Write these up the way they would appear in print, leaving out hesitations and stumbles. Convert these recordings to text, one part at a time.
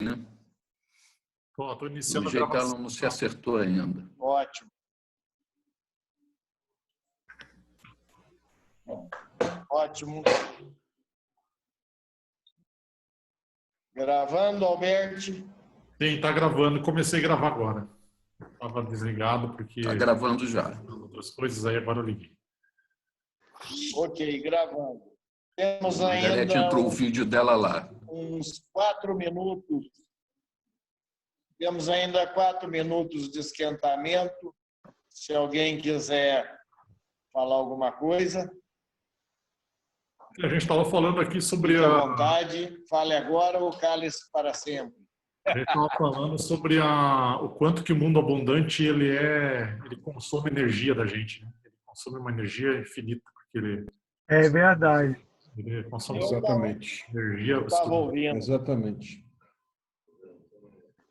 né? Estou iniciando Do jeito que ela não se acertou ainda. Ótimo. Ótimo. Gravando, Alberti? Sim, está gravando. Comecei a gravar agora. Estava desligado porque... Está gravando já. Outras coisas aí, agora eu liguei. Ok, gravando. Temos A Margarete ainda entrou o vídeo dela lá. uns 4 minutos. Temos ainda 4 minutos de esquentamento. Se alguém quiser falar alguma coisa, A gente estava falando aqui sobre fique à vontade. Fale agora ou cale-se para sempre. A gente estava falando sobre o quanto que o mundo abundante ele consome energia da gente, né? Ele consome uma energia infinita, porque É verdade. ele consome Exatamente. energia. Estava ouvindo. Exatamente.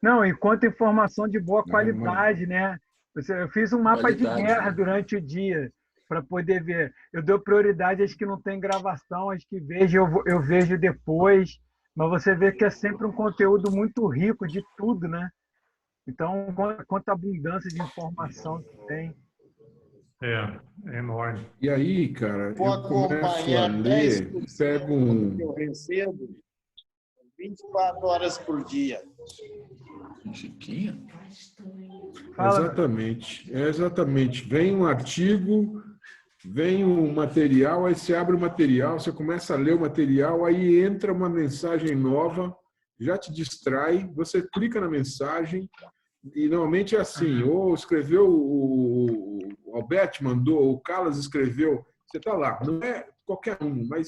Não, enquanto informação de boa qualidade, né? Eu fiz um mapa de Qualidade, guerra né? durante o dia para poder ver. Eu dou prioridade às que não tem gravação, às que vejo, eu vejo depois. Mas você vê que é sempre um conteúdo muito rico de tudo, né? Então, quanta abundância de informação que tem. É enorme. E aí, cara, Vou eu começo a acompanhar ler, 10% pego do que eu recebo 24 horas por dia. Chiquinha? Fala. Exatamente, exatamente. Vem um artigo, vem um material, aí você abre o material, você começa a ler o material, aí entra uma mensagem nova, já te distrai, você clica na mensagem, e normalmente é assim, ou escreveu o Alberto mandou, ou o Carlos escreveu, você está lá, não é qualquer um, mas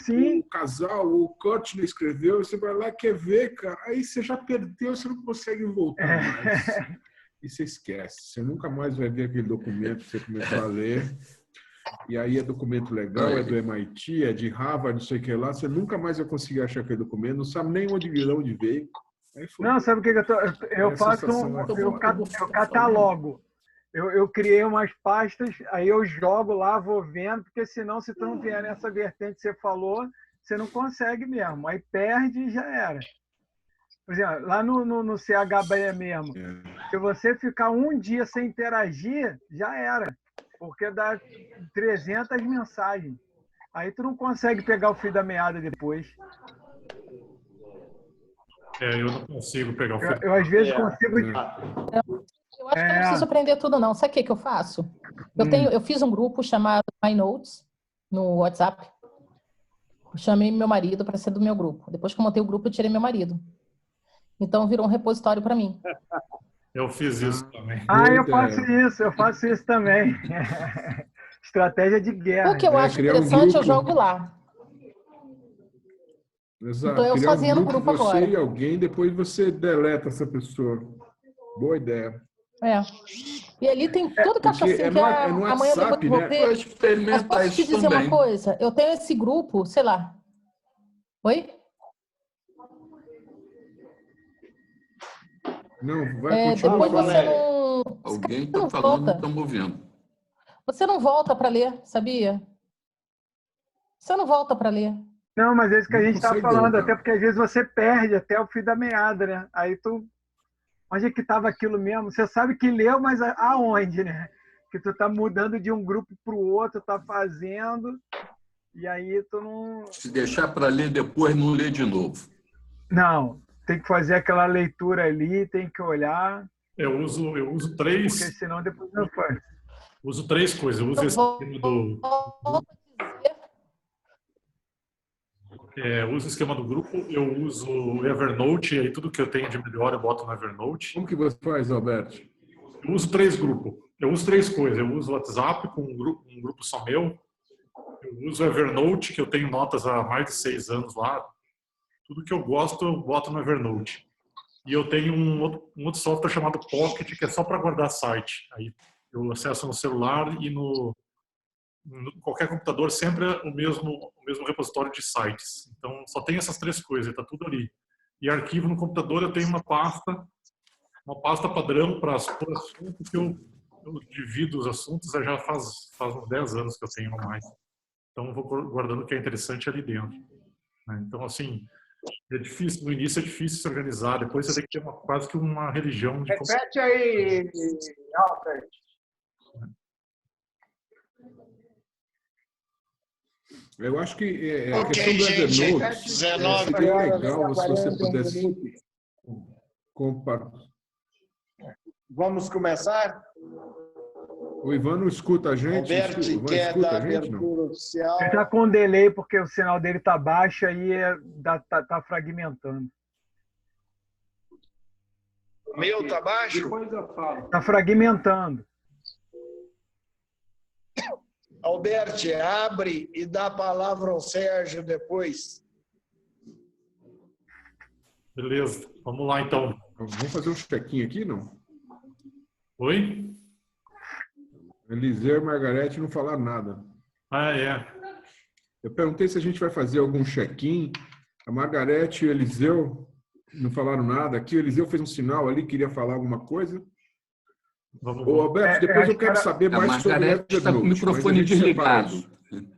Sim, o casal, o Courtney escreveu, você vai lá, quer ver, cara, aí você já perdeu, você não consegue voltar mais. E você esquece, você nunca mais vai ver aquele documento que você começou a ler, e aí é documento legal, é do MIT, é de Harvard, não sei o que lá, você nunca mais vai conseguir achar aquele documento, não sabe nem onde veio. Aí foi. não, sabe o que eu tô? Eu faço eu catalogo. Eu criei umas pastas, aí eu jogo lá, vou vendo, porque senão, se tu não vier nessa vertente que você falou, você não consegue mesmo. Aí perde e já era. Por exemplo, lá no CHB mesmo, se você ficar um dia sem interagir, já era. Porque dá 300 mensagens. Aí tu não consegue pegar o fio da meada depois. Eu não consigo pegar o fio. Eu às vezes consigo... Eu acho que eu não preciso aprender tudo, não. Sabe o que eu faço? Eu fiz um grupo chamado My Notes no WhatsApp. Eu chamei meu marido para ser do meu grupo. Depois que eu montei o grupo, eu tirei meu marido. Então, virou um repositório para mim. Eu fiz isso também. Eu faço isso também. Estratégia de guerra. O que eu acho interessante, eu jogo lá. Exato. Então, eu criar sozinha no grupo você agora. e alguém, depois você deleta essa pessoa. Boa ideia. E ali tem tudo que eu acho assim, é que no amanhã WhatsApp, depois eu vou né? ver. Vou experimentar Mas posso te isso dizer também. uma coisa? Eu tenho esse grupo, sei lá. Oi? Não, vai continuar. Depois você não... Alguém você não está falando, não volta. estamos ouvindo. Você não volta para ler, sabia? Você não volta para ler. Não, mas é isso que a Não gente está consegue falando, voltar. até porque às vezes você perde até o fio da meada, né? Aí tu... Onde é que estava aquilo mesmo? Você sabe que leu, mas aonde, né? Que tu tá mudando de um grupo para o outro, tá fazendo, e aí tu não... Se deixar para ler depois, não lê de novo. Não, tem que fazer aquela leitura ali, tem que olhar, Eu uso porque três. senão depois não faz. Uso três coisas. Eu uso esse esquema eu uso o esquema do grupo, eu uso o Evernote, e aí tudo que eu tenho de melhor eu boto no Evernote. Como que você faz, Alberto? Eu uso três grupos. Eu uso três coisas. Eu uso o WhatsApp com um grupo só meu. Eu uso o Evernote, que eu tenho notas há mais de 6 anos lá. Tudo que eu gosto, eu boto no Evernote. E eu tenho um outro software chamado Pocket, que é só para guardar site. Aí eu acesso no celular e no qualquer computador sempre é o mesmo repositório de sites. Então só tem essas três coisas, está tudo ali. E arquivo no computador eu tenho uma pasta padrão para por assunto que eu divido os assuntos, já faz uns 10 anos que eu tenho mais. Então eu vou guardando o que é interessante ali dentro, né? Então assim, É difícil, no início é difícil se organizar, depois você tem que ter quase que uma religião de Repete aí, Albert. Eu acho que a Ok, questão do gente, Evernote 19 seria horas, legal se você 41 pudesse minutos. compartilhar. Vamos começar? O Ivan não escuta a gente? O Alberti Ivan quer escuta dar a gente, não? abertura oficial. Ele está com delay porque o sinal dele está baixo e está fragmentando. O meu tá baixo? Depois eu falo. Está fragmentando. Alberti, abre e dá a palavra ao Sérgio depois. Beleza, vamos lá então. Vamos fazer um check-in aqui, não? Oi? Eliseu e Margarete não falaram nada. Ah, é. Eu perguntei se a gente vai fazer algum check-in. A Margarete e o Eliseu não falaram nada. Aqui o Eliseu fez um sinal ali, queria falar alguma coisa. Vamos, Ô, Alberto, depois eu quero saber A mais sobre o Margarete está com o Evernote, microfone mas a gente separa desligado. isso.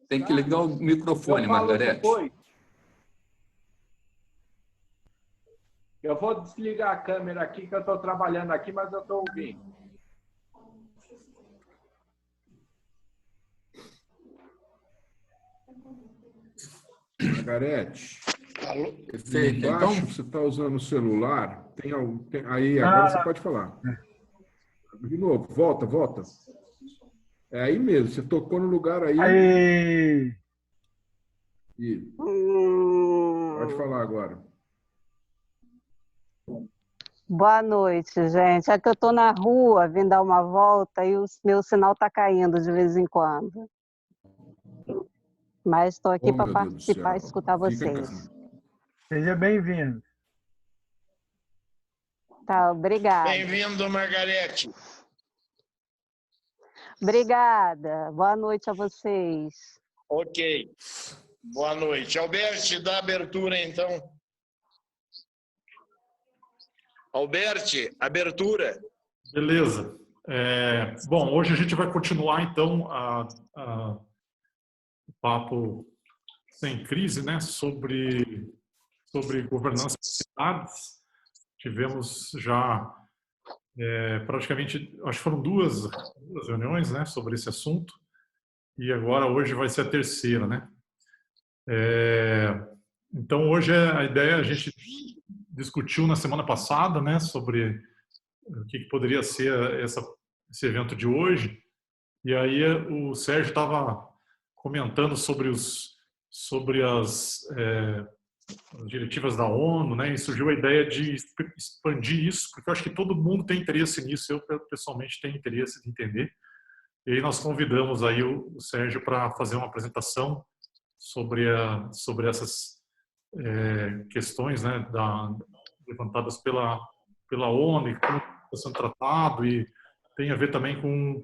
Tem que ligar o microfone, Eu falo Margarete. depois. Eu vou desligar a câmera aqui, que eu estou trabalhando aqui, mas eu estou ouvindo. Margarete, Perfeito. embaixo Então, você está usando o celular. Aí, agora você pode falar. De novo, volta. É aí mesmo, você tocou no lugar aí. Aí, E pode falar agora. Boa noite, gente. É que eu estou na rua, vim dar uma volta e o meu sinal está caindo de vez em quando. Mas estou aqui para meu Deus do participar e céu. escutar Fica vocês. calmo. seja bem-vindo. Tá, obrigada. Bem-vindo, Margarete. Obrigada. Boa noite a vocês. Ok. Boa noite. Alberti, dá abertura, então. Alberti, abertura. beleza. Bom, hoje a gente vai continuar, então, o papo sem crise, né, sobre governança de cidades. Tivemos já praticamente, acho que foram duas reuniões, né, sobre esse assunto, e agora hoje vai ser a terceira, né. Então, hoje a ideia, a gente discutiu na semana passada, né, sobre o que poderia ser esse evento de hoje, e aí o Sérgio estava comentando sobre as diretivas da ONU, né, e surgiu a ideia de expandir isso, porque eu acho que todo mundo tem interesse nisso, eu pessoalmente tenho interesse de entender, e aí nós convidamos aí o Sérgio para fazer uma apresentação sobre essas questões, né, levantadas pela ONU, e como está sendo tratado, e tem a ver também com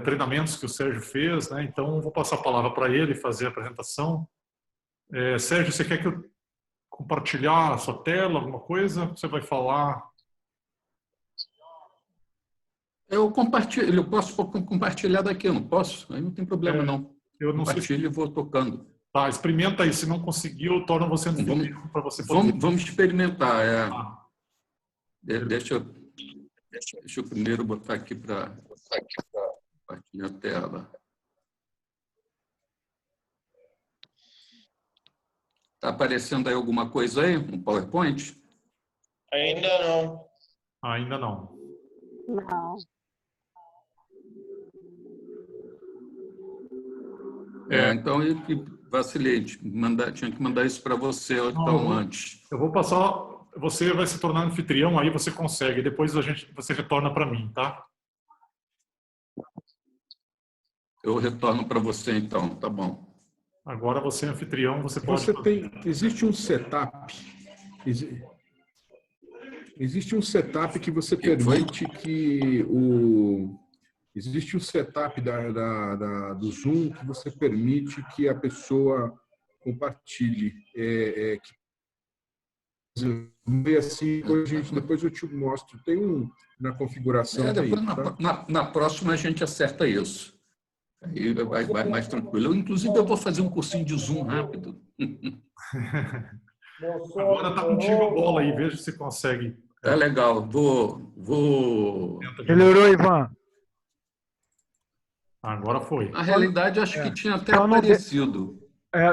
treinamentos que o Sérgio fez, né? Então vou passar a palavra para ele fazer a apresentação. Sérgio, você quer que eu compartilhar a sua tela, alguma coisa? Você vai falar? eu compartilho, eu posso compartilhar daqui, eu não posso? Aí não tem problema, não. Eu não sei. Compartilho e vou tocando. Tá, experimenta aí. Se não conseguir, eu torno você no vídeo para você poder. Vamos experimentar. Ah. Deixa eu primeiro botar aqui para compartilhar a tela. Está aparecendo aí alguma coisa aí? Um PowerPoint? Ainda não. Ainda não. Não. Então, eu vacilei. Tinha que mandar isso para você antes. Eu vou passar. Você vai se tornar anfitrião, aí você consegue. Depois você retorna para mim, tá? Eu retorno para você, então. Tá bom. Agora você é anfitrião, você pode... Existe um setup. Existe um setup que você permite que existe um setup do Zoom que você permite que a pessoa compartilhe. Assim, depois eu te mostro. Tem na configuração. Depois, na próxima a gente acerta isso. Aí vai mais tranquilo. Inclusive, eu vou fazer um cursinho de Zoom rápido. Agora está contigo a bola aí, veja se consegue. Tá legal. Vou... Melhorou, Ivan? Agora foi. Na realidade, acho que tinha até Só não aparecido.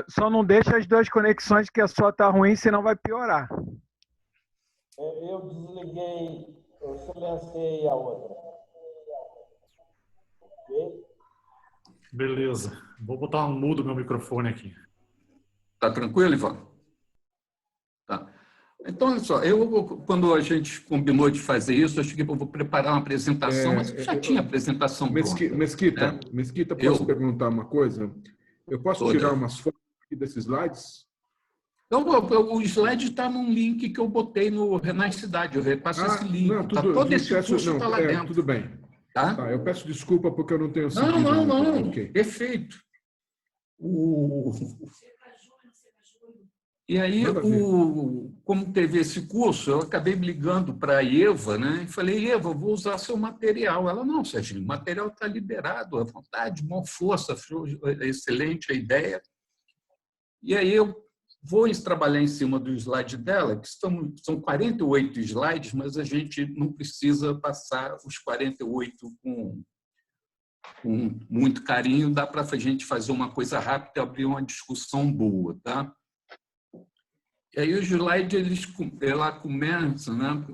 Só não deixa as duas conexões, que a sua tá ruim, senão vai piorar. Eu desliguei, eu silenciei a outra. Ok? Beleza. Vou botar um mudo meu microfone aqui. Tá tranquilo, Ivan? Tá. Então, olha só, quando a gente combinou de fazer isso, acho que eu vou preparar uma apresentação, mas já tinha apresentação pronta. Mesquita, né? Mesquita, posso perguntar uma coisa? Eu posso tirar umas fotos aqui desses slides? Então, o slide está num link que eu botei no Renasce Cidade. Eu repasso esse link. Todo esse curso está lá dentro. Tudo bem. Tá? Eu peço desculpa porque eu não tenho seguido. Não. Okay. Perfeito. E aí, como teve esse curso, eu acabei me ligando para a Eva, né? E falei, Eva, vou usar seu material. Ela, não, Serginho, o material está liberado, à vontade, mão força, excelente a ideia. E aí eu vou trabalhar em cima do slide dela, que são 48 slides, mas a gente não precisa passar os 48 com muito carinho, dá para a gente fazer uma coisa rápida e abrir uma discussão boa, tá? E aí o slide ela começa, né,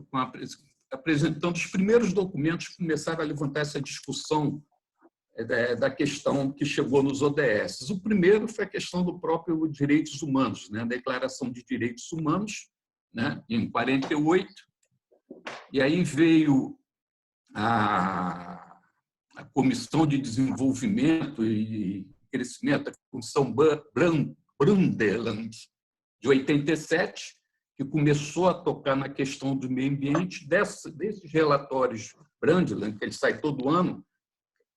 apresentando os primeiros documentos que começaram a levantar essa discussão da questão que chegou nos ODS. O primeiro foi a questão do próprio direitos humanos, né, a Declaração de Direitos Humanos, né, em 48, e aí veio a Comissão de Desenvolvimento e Crescimento, a Comissão Brundtland, de 87, que começou a tocar na questão do meio ambiente. Desses relatórios Brundtland, que ele sai todo ano,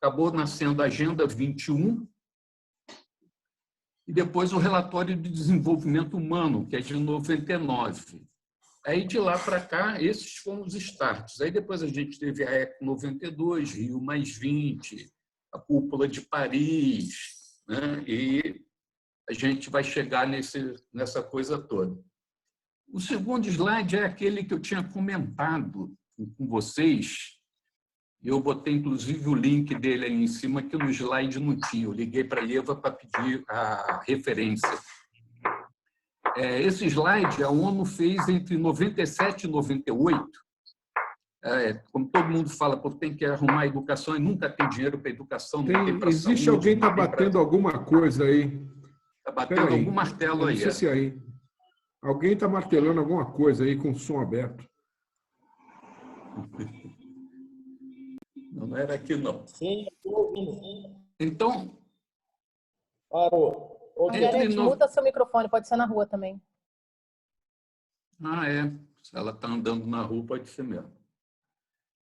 acabou nascendo a Agenda 21, e depois o Relatório de Desenvolvimento Humano, que é de 99. Aí, de lá para cá, esses foram os starts. Aí, depois a gente teve a ECO 92, Rio +20, a Cúpula de Paris, né? E a gente vai chegar nessa coisa toda. O segundo slide é aquele que eu tinha comentado com vocês. Eu botei, inclusive, o link dele ali em cima, que no slide não tinha. Eu liguei para a Eva para pedir a referência. Esse slide a ONU fez entre 97 e 98. Como todo mundo fala, porque tem que arrumar a educação e nunca tem dinheiro para a educação. Existe saúde, alguém que está batendo alguma coisa aí? Está batendo algum martelo aí. Não sei se é aí. Alguém está martelando alguma coisa aí com o som aberto. Não era aqui, não. Sim, então... Parou. Margarete, muda seu microfone, pode ser na rua também. Se ela está andando na rua, pode ser mesmo.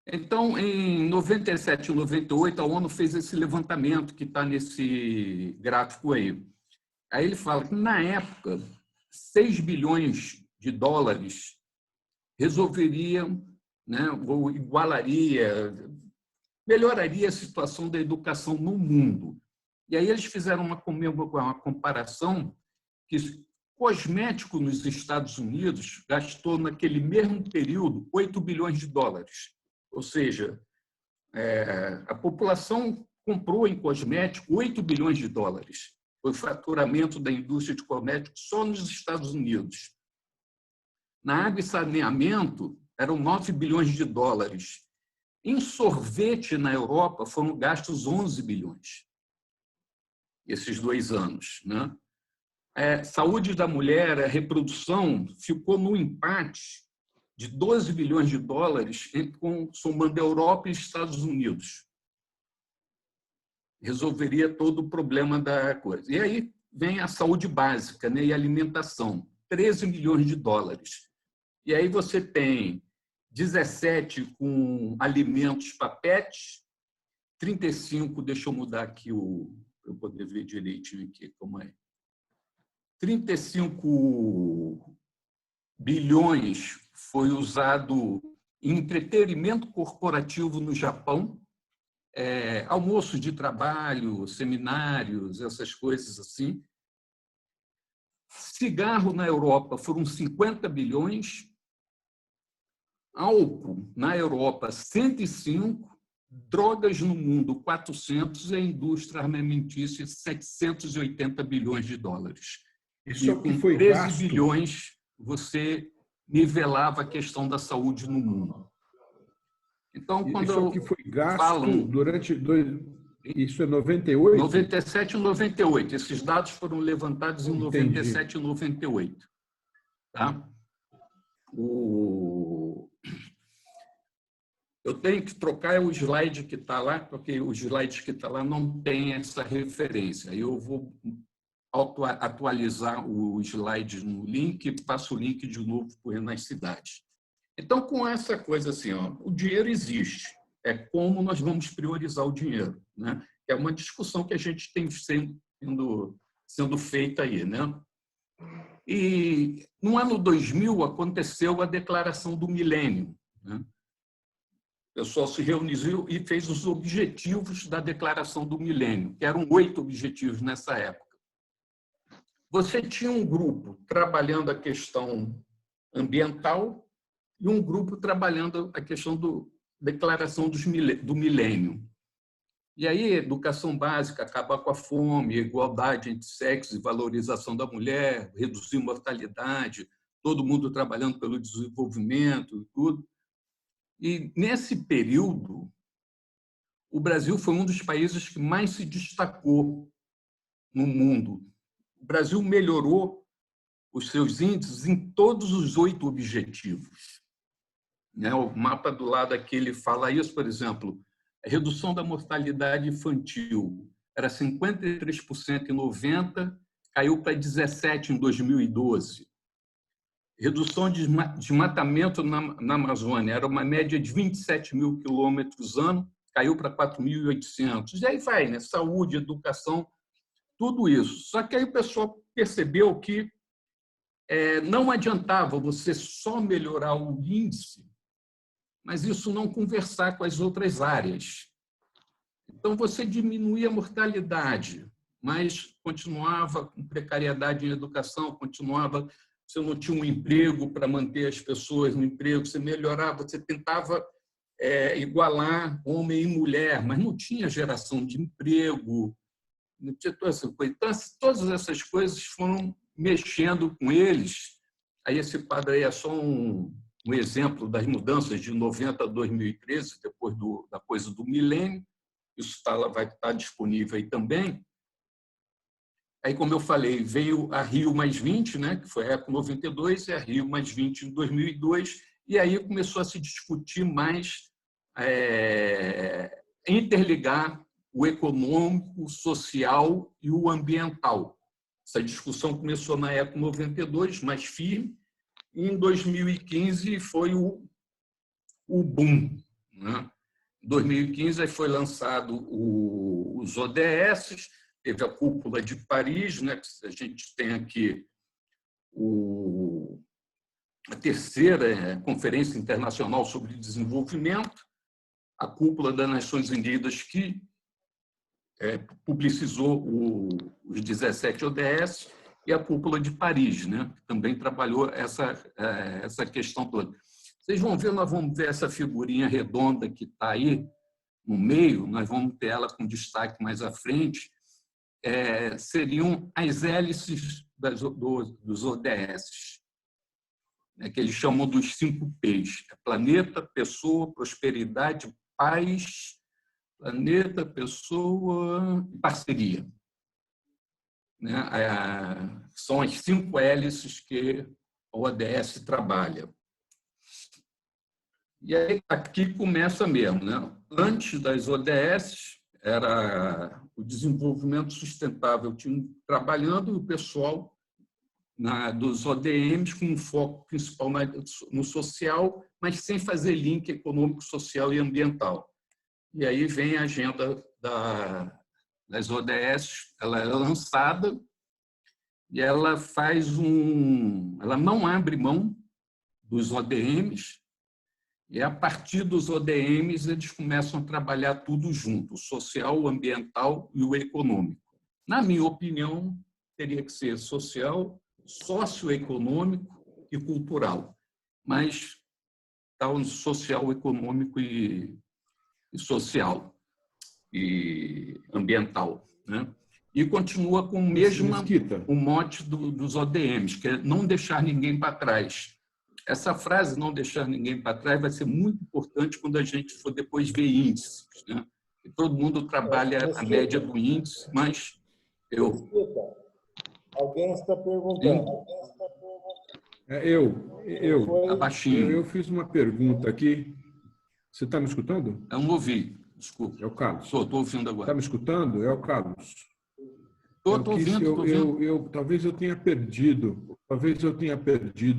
Então, em 97 e 98, a ONU fez esse levantamento que está nesse gráfico aí. Aí ele fala que, na época, 6 bilhões de dólares resolveriam, né, ou igualaria, melhoraria a situação da educação no mundo. E aí eles fizeram uma comparação que cosmético nos Estados Unidos gastou, naquele mesmo período, 8 bilhões de dólares. Ou seja, a população comprou em cosmético 8 bilhões de dólares. Foi o faturamento da indústria de cosméticos só nos Estados Unidos. Na água e saneamento, eram 9 bilhões de dólares. Em sorvete, na Europa, foram gastos 11 bilhões. Esses 2 anos. Né? Saúde da mulher, a reprodução, ficou no empate de 12 bilhões de dólares, somando a Europa e Estados Unidos. Resolveria todo o problema da coisa. E aí vem a saúde básica, né, e alimentação, 13 milhões de dólares. E aí você tem 17 com alimentos para pets, 35, deixa eu mudar aqui para eu poder ver direitinho aqui como é. 35 bilhões foi usado em entretenimento corporativo no Japão. almoço de trabalho, seminários, essas coisas assim. Cigarro na Europa foram 50 bilhões, álcool na Europa 105, drogas no mundo 400 e a indústria armamentícia 780 bilhões de dólares. Isso é o que com foi 13 gasto. bilhões você nivelava a questão da saúde no mundo. Então, quando isso é o que foi gasto falam, durante... Isso é 98? 97 e 98. Esses dados foram levantados em 97 e 98. Tá? Eu tenho que trocar o slide que está lá, porque o slide que está lá não tem essa referência. Eu vou atualizar o slide no link e passo o link de novo por nas cidades. Então, com essa coisa assim, o dinheiro existe. É como nós vamos priorizar o dinheiro, né? É uma discussão que a gente tem sendo feita aí, né? E no ano 2000 aconteceu a Declaração do Milênio, né? O pessoal se reuniu e fez os objetivos da Declaração do Milênio, que eram 8 objetivos nessa época. Você tinha um grupo trabalhando a questão ambiental e um grupo trabalhando a questão da Declaração do Milênio. E aí, educação básica, acabar com a fome, igualdade entre sexos e valorização da mulher, reduzir mortalidade, todo mundo trabalhando pelo desenvolvimento e tudo. E, nesse período, o Brasil foi um dos países que mais se destacou no mundo. O Brasil melhorou os seus índices em todos os 8 objetivos. O mapa do lado aqui ele fala isso, por exemplo, a redução da mortalidade infantil era 53% em 90, caiu para 17% em 2012. Redução de desmatamento na Amazônia era uma média de 27 mil quilômetros ano, caiu para 4.800. E aí vai, né? Saúde, educação, tudo isso. Só que aí o pessoal percebeu que não adiantava você só melhorar o índice, mas isso não conversar com as outras áreas. Então, você diminuía a mortalidade, mas continuava com precariedade em educação, você não tinha um emprego para manter as pessoas no emprego, você melhorava, você tentava igualar homem e mulher, mas não tinha geração de emprego, não tinha toda essa coisa. Então, todas essas coisas foram mexendo com eles. Aí esse quadro aí é só um exemplo das mudanças de 90 a 2013, depois da coisa do milênio. Isso vai estar disponível aí também. Aí, como eu falei, veio a Rio +20, né, que foi a Eco 92, e a Rio +20 em 2002, e aí começou a se discutir mais, interligar o econômico, o social e o ambiental. Essa discussão começou na Eco 92, mais firme, e em 2015 foi o boom, né? Em 2015 foi lançado os ODS, teve a Cúpula de Paris, né? A gente tem aqui a terceira Conferência Internacional sobre Desenvolvimento, a Cúpula das Nações Unidas, que publicizou os 17 ODS, e a Cúpula de Paris, né? Que também trabalhou essa questão toda. Vocês vão ver, nós vamos ver essa figurinha redonda que está aí no meio, nós vamos ter ela com destaque mais à frente, seriam as hélices dos ODS, né, que eles chamam dos 5 P's: planeta, pessoa, prosperidade, paz, planeta, pessoa e parceria. Né? São as 5 hélices que o ODS trabalha. E aí, aqui começa mesmo, né? Antes das ODS, era o desenvolvimento sustentável trabalhando, e o pessoal dos ODMs com um foco principal no social, mas sem fazer link econômico, social e ambiental. E aí vem a agenda das ODS, ela é lançada e ela ela não abre mão dos ODMs, E a partir dos ODMs, eles começam a trabalhar tudo junto, o social, o ambiental e o econômico. Na minha opinião, teria que ser social, socioeconômico e cultural. Mas está o social, econômico e social e ambiental, né? E continua com o mesmo mote dos ODMs, que é não deixar ninguém para trás. Essa frase, não deixar ninguém para trás, vai ser muito importante quando a gente for depois ver índices, né? E todo mundo trabalha a média do índice, mas eu... Alguém está perguntando. Eu fiz uma pergunta aqui. Você está me escutando? Eu não ouvi, desculpa. É o Carlos. Estou ouvindo agora. Está me escutando? É o Carlos. Estou ouvindo. Talvez eu tenha perdido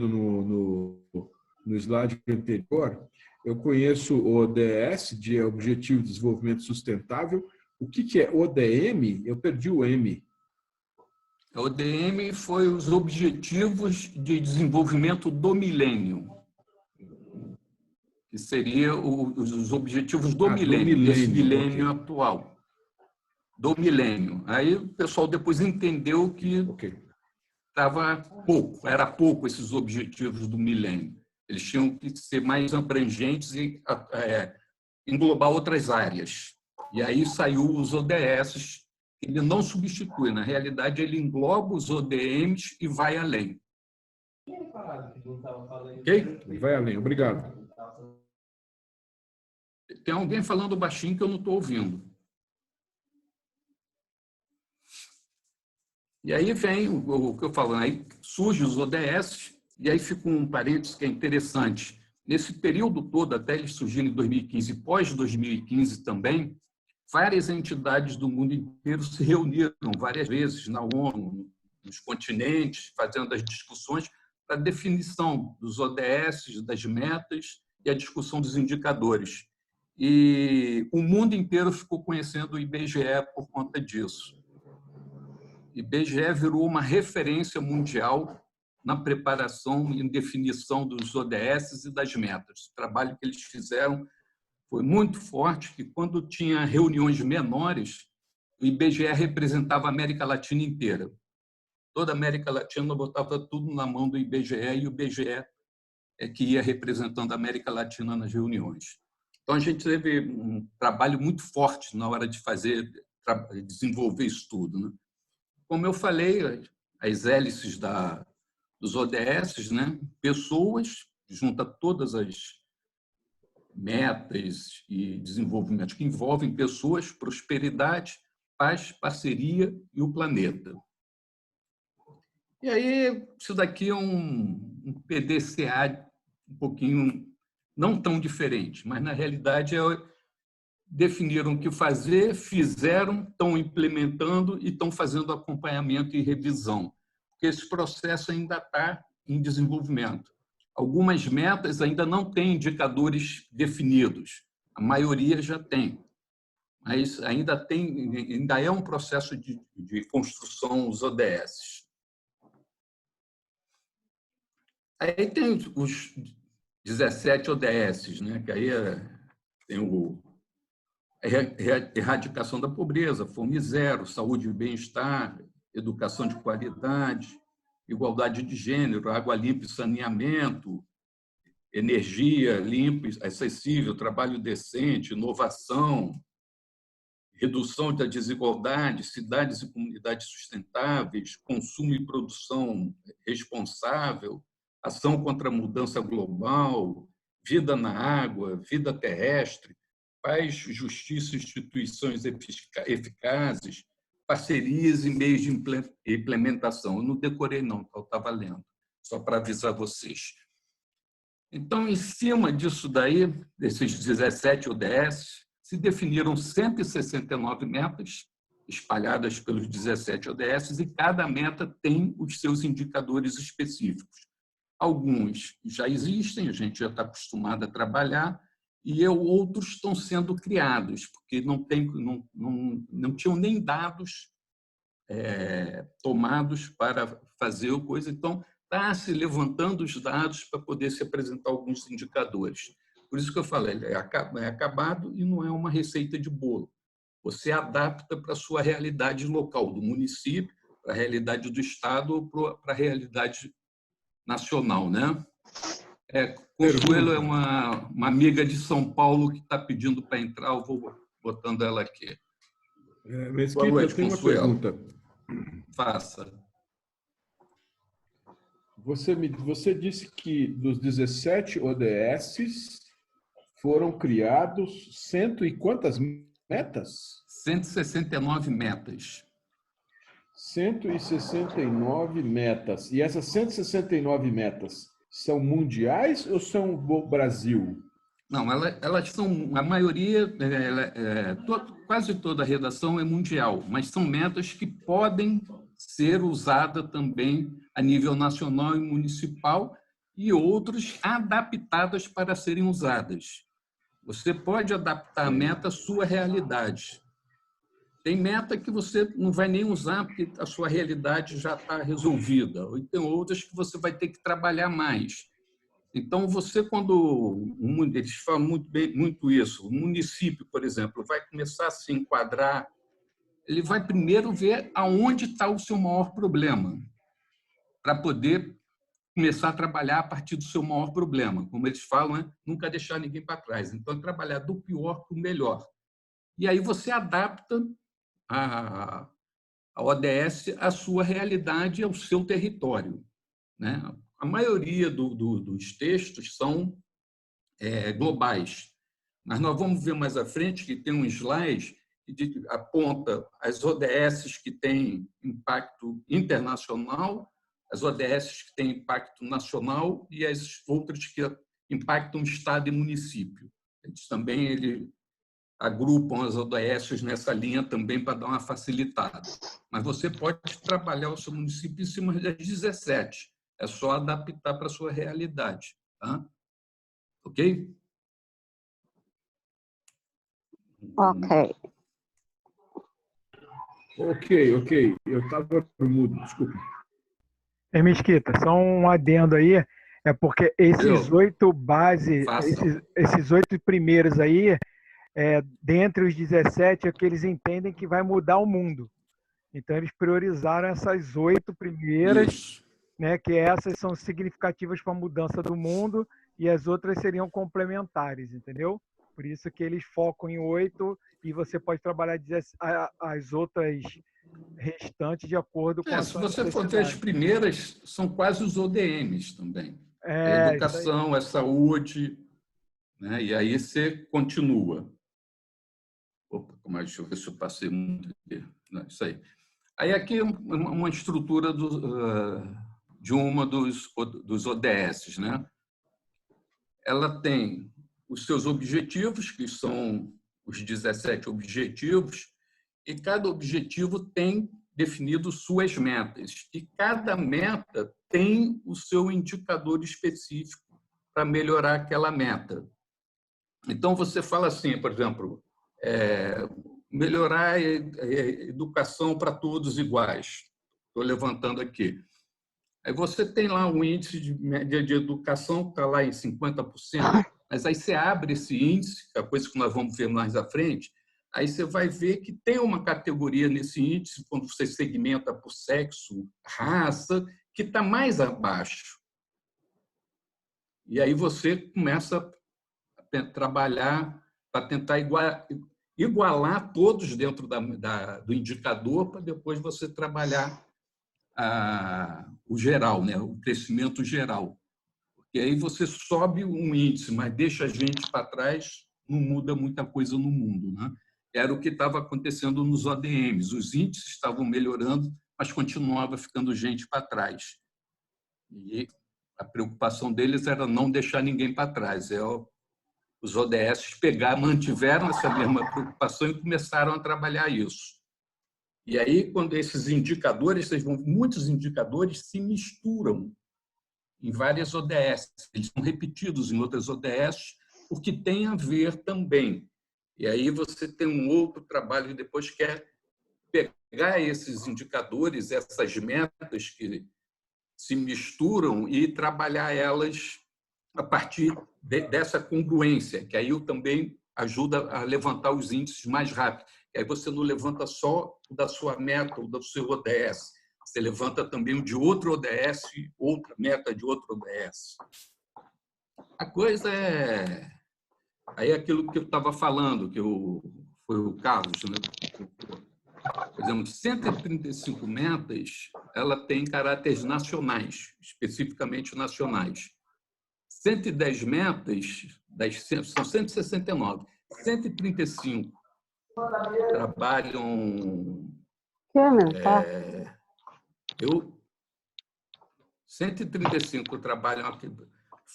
no slide anterior. Eu conheço o ODS, de Objetivo de Desenvolvimento Sustentável. O que é ODM? Eu perdi o M. A ODM foi os Objetivos de Desenvolvimento do Milênio, que seria os objetivos do milênio, desse milênio atual. Do milênio. Aí o pessoal depois entendeu que era pouco esses objetivos do milênio. Eles tinham que ser mais abrangentes e englobar outras áreas. E aí saiu os ODS. Ele não substitui, na realidade, ele engloba os ODMs e vai além. Ok? E vai além, obrigado. Tem alguém falando baixinho que eu não estou ouvindo. E aí vem o que eu falo, aí surge os ODS, e aí fica um parênteses que é interessante. Nesse período todo, até eles surgirem em 2015 e pós-2015 também, várias entidades do mundo inteiro se reuniram várias vezes na ONU, nos continentes, fazendo as discussões para a definição dos ODS, das metas e a discussão dos indicadores. E o mundo inteiro ficou conhecendo o IBGE por conta disso. O IBGE virou uma referência mundial na preparação e definição dos ODS e das metas. O trabalho que eles fizeram foi muito forte, que quando tinha reuniões menores, o IBGE representava a América Latina inteira. Toda a América Latina botava tudo na mão do IBGE e o IBGE é que ia representando a América Latina nas reuniões. Então, a gente teve um trabalho muito forte na hora de desenvolver isso tudo, né? Como eu falei, as hélices dos ODS, né? Pessoas, junta todas as metas e desenvolvimento que envolvem pessoas, prosperidade, paz, parceria e o planeta. E aí, isso daqui é um PDCA um pouquinho não tão diferente, mas, na realidade, definiram o que fazer, fizeram, estão implementando e estão fazendo acompanhamento e revisão, porque esse processo ainda está em desenvolvimento. Algumas metas ainda não têm indicadores definidos, a maioria já tem, mas ainda é um processo de construção os ODS. Aí tem os 17 ODS, né? Que aí tem a erradicação da pobreza, fome zero, saúde e bem-estar, educação de qualidade, igualdade de gênero, água limpa e saneamento, energia limpa e acessível, trabalho decente, inovação, redução da desigualdade, cidades e comunidades sustentáveis, consumo e produção responsável, ação contra a mudança global, vida na água, vida terrestre, paz, justiça e instituições eficazes, parcerias e meios de implementação. Eu não decorei, não, eu estava lendo, só para avisar vocês. Então, em cima disso daí, desses 17 ODS, se definiram 169 metas espalhadas pelos 17 ODS e cada meta tem os seus indicadores específicos. Alguns já existem, a gente já está acostumado a trabalhar, e outros estão sendo criados, porque não tinham nem dados tomados para fazer a coisa. Então, está se levantando os dados para poder se apresentar alguns indicadores. Por isso que eu falei, ele é acabado e não é uma receita de bolo. Você adapta para a sua realidade local, do município, para a realidade do Estado ou para a realidade nacional, né? Consuelo é uma amiga de São Paulo que está pedindo para entrar, eu vou botando ela aqui. Mesquita, Boa noite, eu tenho Consuelo. uma pergunta. Faça. Você disse que dos 17 ODS foram criados cento e quantas metas? 169 metas. 169 metas. E essas 169 metas são mundiais ou são do Brasil? Não, elas são, a maioria, quase toda a redação é mundial, mas são metas que podem ser usadas também a nível nacional e municipal e outras adaptadas para serem usadas. Você pode adaptar a meta à sua realidade. Tem meta que você não vai nem usar porque a sua realidade já está resolvida. Ou tem outras que você vai ter que trabalhar mais. Então, você, quando eles falam muito isso, o município, por exemplo, vai começar a se enquadrar, ele vai primeiro ver aonde está o seu maior problema, para poder começar a trabalhar a partir do seu maior problema. Como eles falam, né? Nunca deixar ninguém para trás. Então, trabalhar do pior para o melhor. E aí você adapta a ODS à sua realidade e ao seu território, né? A maioria dos textos são globais, mas nós vamos ver mais à frente que tem um slide que aponta as ODS que têm impacto internacional, as ODS que têm impacto nacional e as outras que impactam Estado e município. Eles também agrupam as ODS nessa linha também para dar uma facilitada. Mas você pode trabalhar o seu município em cima das 17. É só adaptar para a sua realidade. Tá? Ok? Ok. Ok. Eu estava mudo, desculpa. Mesquita, só um adendo aí. É porque esses 8 bases, esses 8 primeiros aí, dentre os 17, é que eles entendem que vai mudar o mundo. Então, eles priorizaram essas 8 primeiras. Isso. Né, que essas são significativas para a mudança do mundo e as outras seriam complementares, entendeu? Por isso que eles focam em 8 e você pode trabalhar as outras restantes de acordo com a Se sua você for ver as primeiras, são quase os ODMs também. É educação, é saúde, né? E aí você continua. Opa, deixa eu ver se eu passei muito aqui. Não, isso aí. Aí aqui uma estrutura de uma dos ODS, né? Ela tem os seus objetivos, que são os 17 objetivos, e cada objetivo tem definido suas metas. E cada meta tem o seu indicador específico para melhorar aquela meta. Então, você fala assim, por exemplo, melhorar a educação para todos iguais. Estou levantando aqui. Aí você tem lá um índice de média de educação que está lá em 50%, mas aí você abre esse índice, que é a coisa que nós vamos ver mais à frente, aí você vai ver que tem uma categoria nesse índice, quando você segmenta por sexo, raça, que está mais abaixo. E aí você começa a trabalhar para tentar igualar todos dentro do indicador, para depois você trabalhar o geral, né? O crescimento geral. Porque aí você sobe um índice, mas deixa a gente para trás, não muda muita coisa no mundo, né? Era o que estava acontecendo nos ODMs. Os índices estavam melhorando, mas continuava ficando gente para trás. E a preocupação deles era não deixar ninguém para trás. Os ODS mantiveram essa mesma preocupação e começaram a trabalhar isso. E aí, quando esses indicadores, muitos indicadores se misturam em várias ODS, eles são repetidos em outras ODS, porque tem a ver também. E aí você tem um outro trabalho depois que é pegar esses indicadores, essas metas que se misturam e trabalhar elas a partir dessa congruência, que aí eu também ajuda a levantar os índices mais rápido. E aí você não levanta só o da sua meta ou do seu ODS, você levanta também o de outro ODS, outra meta de outro ODS. A coisa é... Aí é aquilo que eu estava falando, foi o Carlos, né? Por exemplo, 135 metas, ela tem caráteres nacionais, especificamente nacionais. 110 metas, são 169. 135 trabalham... 135 trabalham aqui,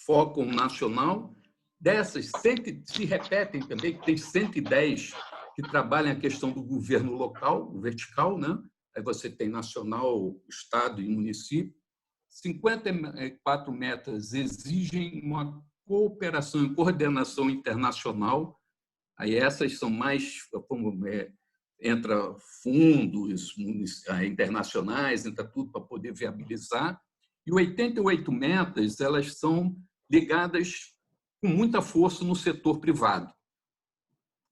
focam nacional. Dessas, 100 se repetem também, que tem 110 que trabalham a questão do governo local, o vertical, né? Aí você tem nacional, estado e município. 54 metas exigem uma cooperação e coordenação internacional. Aí essas são mais, entra fundos internacionais, entra tudo para poder viabilizar. E 88 metas, elas são ligadas com muita força no setor privado.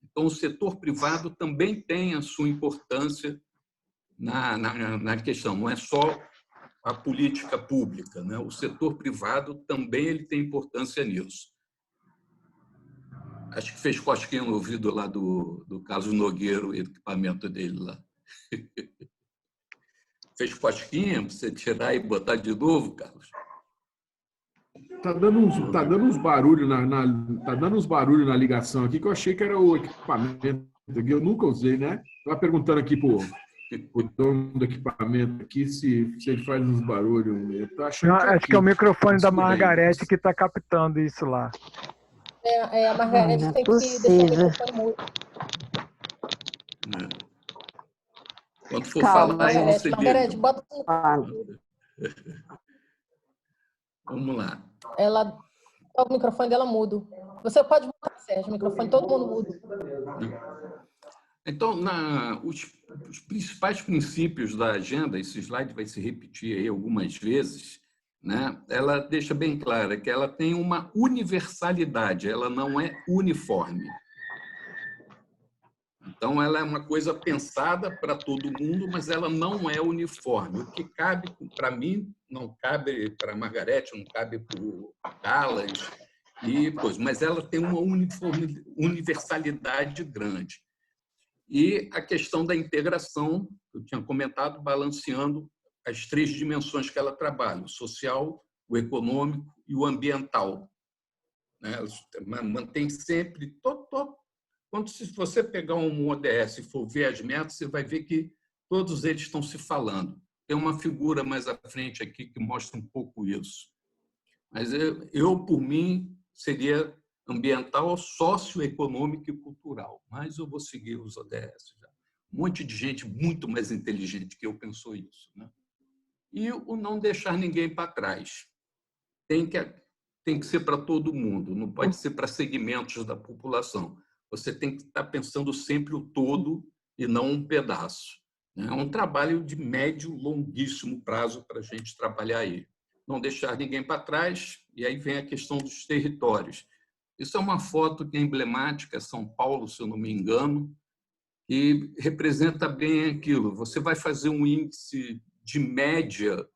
Então, o setor privado também tem a sua importância na questão, não é só a política pública, né? O setor privado também ele tem importância nisso. Acho que fez cosquinha no ouvido lá do Carlos Nogueira, o equipamento dele lá. Fez cosquinha para você tirar e botar de novo, Carlos? Tá dando uns barulhos tá dando uns barulhos na ligação aqui que eu achei que era o equipamento que eu nunca usei, né? Estava perguntando aqui pro dono do equipamento aqui se ele faz uns barulhos. Eu tô achando acho que é o microfone da Margarete que está captando isso lá. A Margarete tem que deixar o microfone mudo. Quando for falar, aí você Margarete, liga. bota Vamos lá. O microfone dela mudo. Você pode botar, Sérgio, o microfone todo mundo mudo. Então, os principais princípios da agenda, esse slide vai se repetir aí algumas vezes, né? Ela deixa bem clara que ela tem uma universalidade, ela não é uniforme. Então, ela é uma coisa pensada para todo mundo, mas ela não é uniforme. O que cabe para mim não cabe para a Margarete, não cabe para o Dallas, mas ela tem uma universalidade grande. E a questão da integração, eu tinha comentado, balanceando as 3 dimensões que ela trabalha, o social, o econômico e o ambiental. Mantém sempre... Se você pegar um ODS e for ver as metas, você vai ver que todos eles estão se falando. Tem uma figura mais à frente aqui que mostra um pouco isso. Mas eu por mim, seria ambiental, socioeconômico e cultural. Mas eu vou seguir os ODS já. Um monte de gente muito mais inteligente que eu pensou isso, né? E o não deixar ninguém para trás. Tem que ser para todo mundo, não pode ser para segmentos da população. Você tem que estar pensando sempre o todo e não um pedaço. É um trabalho de médio, longuíssimo prazo para a gente trabalhar aí. Não deixar ninguém para trás, e aí vem a questão dos territórios. Isso é uma foto que é emblemática, São Paulo, se eu não me engano, e representa bem aquilo. Você vai fazer um índice de média,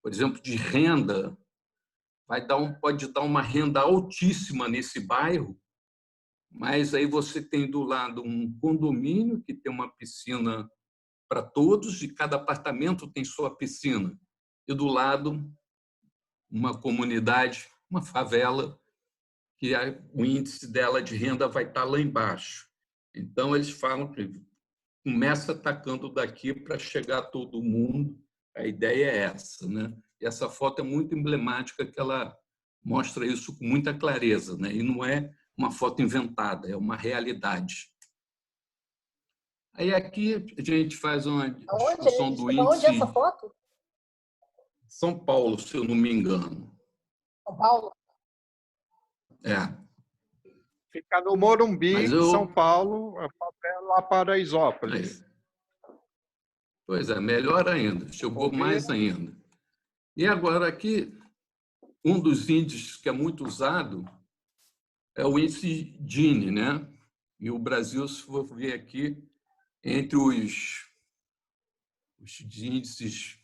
por exemplo, de renda, pode dar uma renda altíssima nesse bairro, mas aí você tem do lado um condomínio que tem uma piscina para todos, e cada apartamento tem sua piscina. E do lado, uma comunidade, uma favela, que o índice dela de renda vai estar lá embaixo. Então, eles falam que começa atacando daqui para chegar a todo mundo. A ideia é essa, né? E essa foto é muito emblemática, que ela mostra isso com muita clareza, né? E não é uma foto inventada, é uma realidade. Aí aqui a gente faz uma discussão do índice... Onde é essa foto? São Paulo, se eu não me engano. São Paulo? Fica no Morumbi, São Paulo, a favela Paraisópolis. Pois é, melhor ainda. Chegou mais ainda. E agora aqui, um dos índices que é muito usado é o índice Gini, né? E o Brasil, se for ver aqui, entre os índices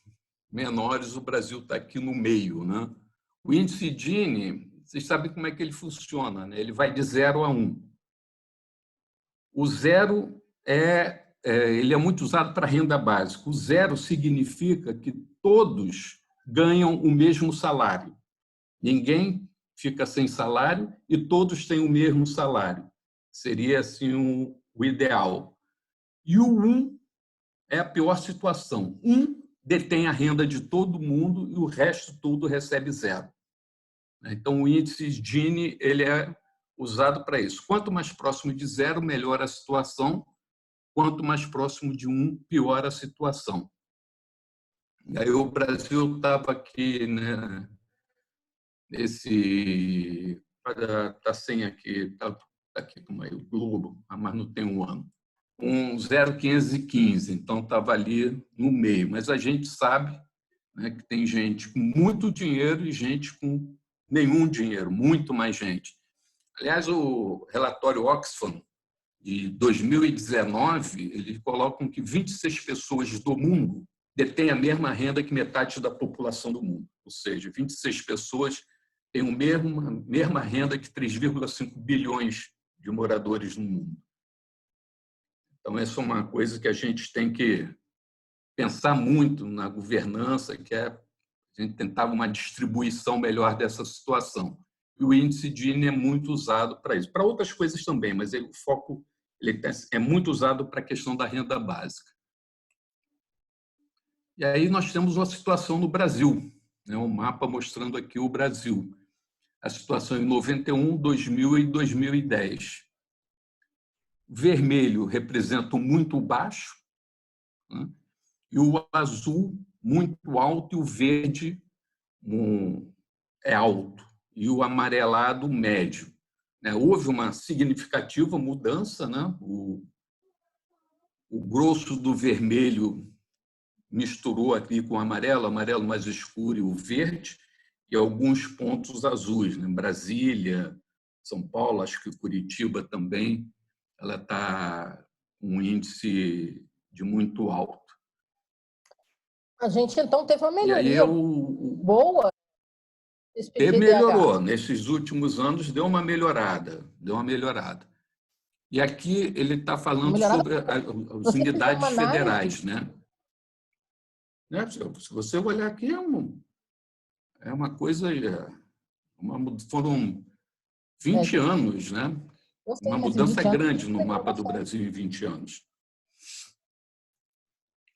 menores, o Brasil está aqui no meio, né? O índice Gini, vocês sabem como é que ele funciona, né? Ele vai de 0 a 1. O 0 ele é muito usado para renda básica. O 0 significa que todos ganham o mesmo salário. Ninguém fica sem salário e todos têm o mesmo salário. Seria assim o ideal. E o 1 é a pior situação. 1 detém a renda de todo mundo e o resto tudo recebe 0. Então, o índice Gini ele é usado para isso. Quanto mais próximo de 0, melhor a situação. Quanto mais próximo de 1, pior a situação. E aí o Brasil estava aqui, né? Está sem aqui, está aqui como aí, o Globo, mas não tem um ano. 0,515, então estava ali no meio. Mas a gente sabe, né, que tem gente com muito dinheiro e gente com nenhum dinheiro, muito mais gente. Aliás, o relatório Oxfam de 2019, eles colocam que 26 pessoas do mundo detêm a mesma renda que metade da população do mundo. Ou seja, 26 pessoas têm a mesma renda que 3,5 bilhões de moradores no mundo. Então, essa é uma coisa que a gente tem que pensar muito na governança, que é a gente tentar uma distribuição melhor dessa situação. E o índice Gini é muito usado para isso. Para outras coisas também, mas o foco é muito usado para a questão da renda básica. E aí nós temos uma situação no Brasil, né? Um mapa mostrando aqui o Brasil. A situação em 91, 2000 e 2010. O vermelho representa o muito baixo, né? E o azul muito alto e o verde é alto. E o amarelado médio. Houve uma significativa mudança, né? O grosso do vermelho misturou aqui com o amarelo mais escuro e o verde, e alguns pontos azuis, né? Brasília, São Paulo, acho que Curitiba também, ela está com um índice de muito alto. A gente, então, teve uma melhoria boa. Melhorou. Nesses últimos anos, deu uma melhorada. E aqui ele está falando sobre as unidades federais, né? Se você olhar aqui, é uma coisa... foram 20 anos, né? Uma mudança grande no mapa do Brasil em 20 anos.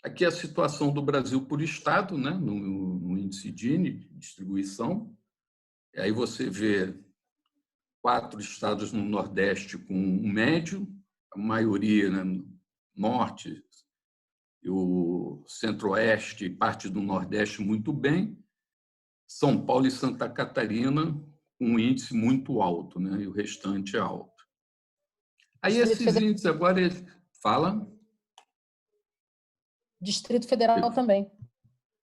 Aqui é a situação do Brasil por estado, né? No índice Gini, distribuição. E aí você vê 4 estados no Nordeste com um médio, a maioria, né, Norte, e o Centro-Oeste e parte do Nordeste muito bem, São Paulo e Santa Catarina com um índice muito alto, né, e o restante é alto. Aí esses índices agora fala... Distrito Federal também.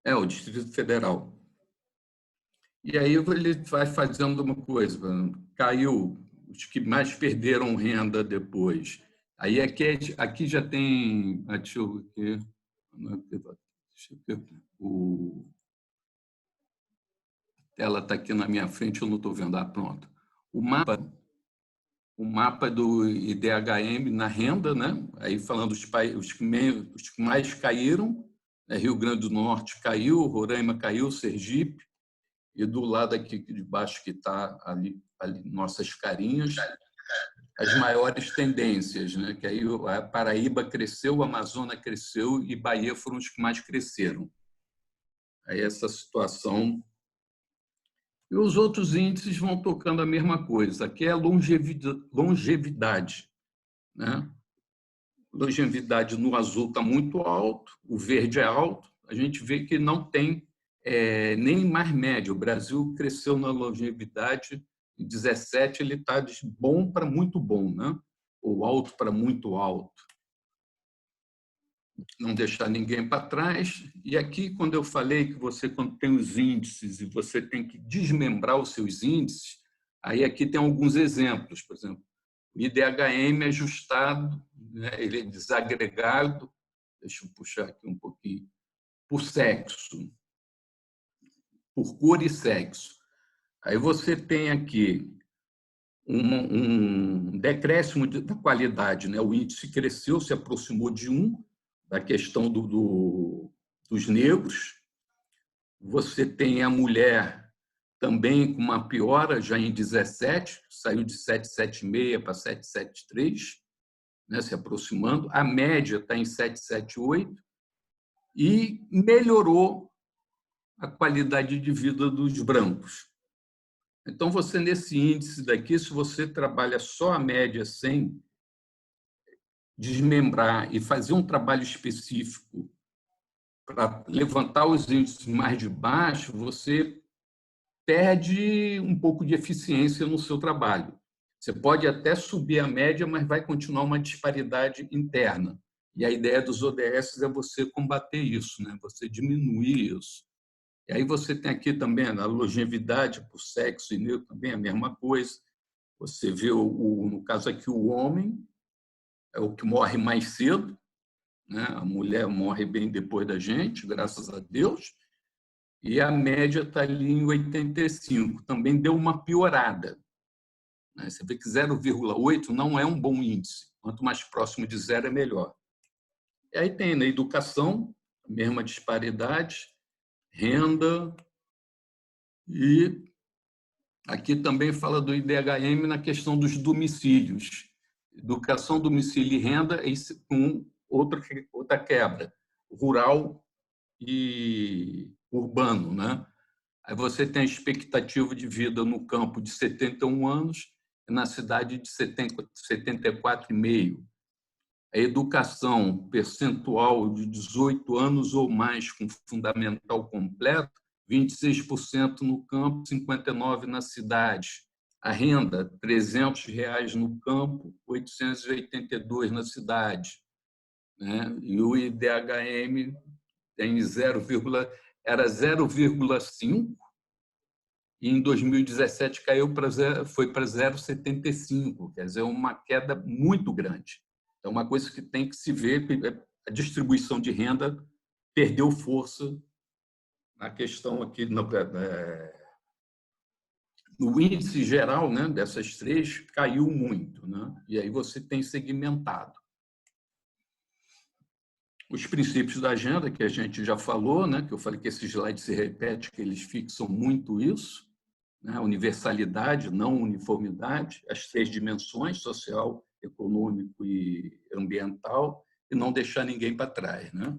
O Distrito Federal. E aí ele vai fazendo uma coisa, caiu os que mais perderam renda depois. Aí aqui já tem, deixa eu ver, a tela está aqui na minha frente, eu não estou vendo. Pronto. O mapa do IDHM na renda, né? Aí falando os que mais caíram, né? Rio Grande do Norte caiu, Roraima caiu, Sergipe, e do lado aqui de baixo que está ali nossas carinhas, as maiores tendências, né? Que aí a Paraíba cresceu, o Amazonas cresceu e Bahia foram os que mais cresceram. Aí essa situação... E os outros índices vão tocando a mesma coisa. Aqui é a longevidade, né? Longevidade no azul está muito alto, o verde é alto. A gente vê que não tem nem mais médio. O Brasil cresceu na longevidade em 17, ele está de bom para muito bom, né? Ou alto para muito alto. não deixar ninguém para trás. E aqui, quando eu falei que você, quando tem os índices e você tem que desmembrar os seus índices, aí aqui tem alguns exemplos. Por exemplo, o IDHM ajustado, né? Ele é desagregado, deixa eu puxar aqui um pouquinho, por sexo, por cor e sexo. Aí você tem aqui um decréscimo da qualidade, né? O índice cresceu, se aproximou de 1, da questão dos negros. Você tem a mulher também com uma piora já em 17, saiu de 7,76 para 7,73, né? Se aproximando. A média está em 7,78 e melhorou a qualidade de vida dos brancos. Então, você, nesse índice daqui, se você trabalha só a média sem desmembrar e fazer um trabalho específico para levantar os índices mais de baixo, você perde um pouco de eficiência no seu trabalho. Você pode até subir a média, mas vai continuar uma disparidade interna. E a ideia dos ODS é você combater isso, né? Você diminuir isso. E aí você tem aqui também a longevidade por sexo e negro, também a mesma coisa. Você vê, no caso aqui, o homem é o que morre mais cedo, né? A mulher morre bem depois da gente, graças a Deus, e a média está ali em 85. Também deu uma piorada. Você vê que 0,8 não é um bom índice. Quanto mais próximo de 0 é melhor. E aí tem na educação, a mesma disparidade, renda, e aqui também fala do IDHM na questão dos domicílios. Educação, domicílio e renda, com outra quebra, rural e urbano, né? Aí você tem a expectativa de vida no campo de 71 anos e na cidade de 74,5. A educação, percentual de 18 anos ou mais com fundamental completo, 26% no campo, 59% na cidade. A renda, R$ 300 no campo, 882 na cidade. Né? E o IDHM tem era 0,5 e em 2017 foi para 0,75, quer dizer, uma queda muito grande. Então, uma coisa que tem que se ver, a distribuição de renda perdeu força na questão aqui, no índice geral, né, dessas três, caiu muito, né? E aí você tem segmentado. Os princípios da agenda, que a gente já falou, né, que eu falei que esse slide se repete, que eles fixam muito isso, né, universalidade, não uniformidade, as 3 dimensões, social, econômico e ambiental, e não deixar ninguém para trás, né?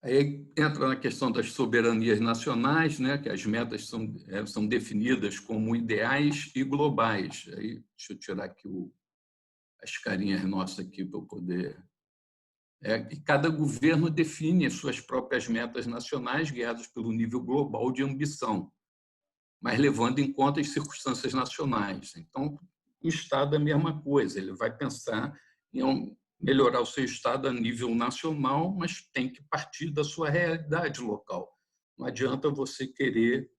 Aí entra na questão das soberanias nacionais, né, que as metas são definidas como ideais e globais. Aí, deixa eu tirar aqui as carinhas nossas aqui para eu poder... E cada governo define as suas próprias metas nacionais, guiadas pelo nível global de ambição, mas levando em conta as circunstâncias nacionais. Então, o Estado é a mesma coisa, ele vai pensar em melhorar o seu Estado a nível nacional, mas tem que partir da sua realidade local. Não adianta você querer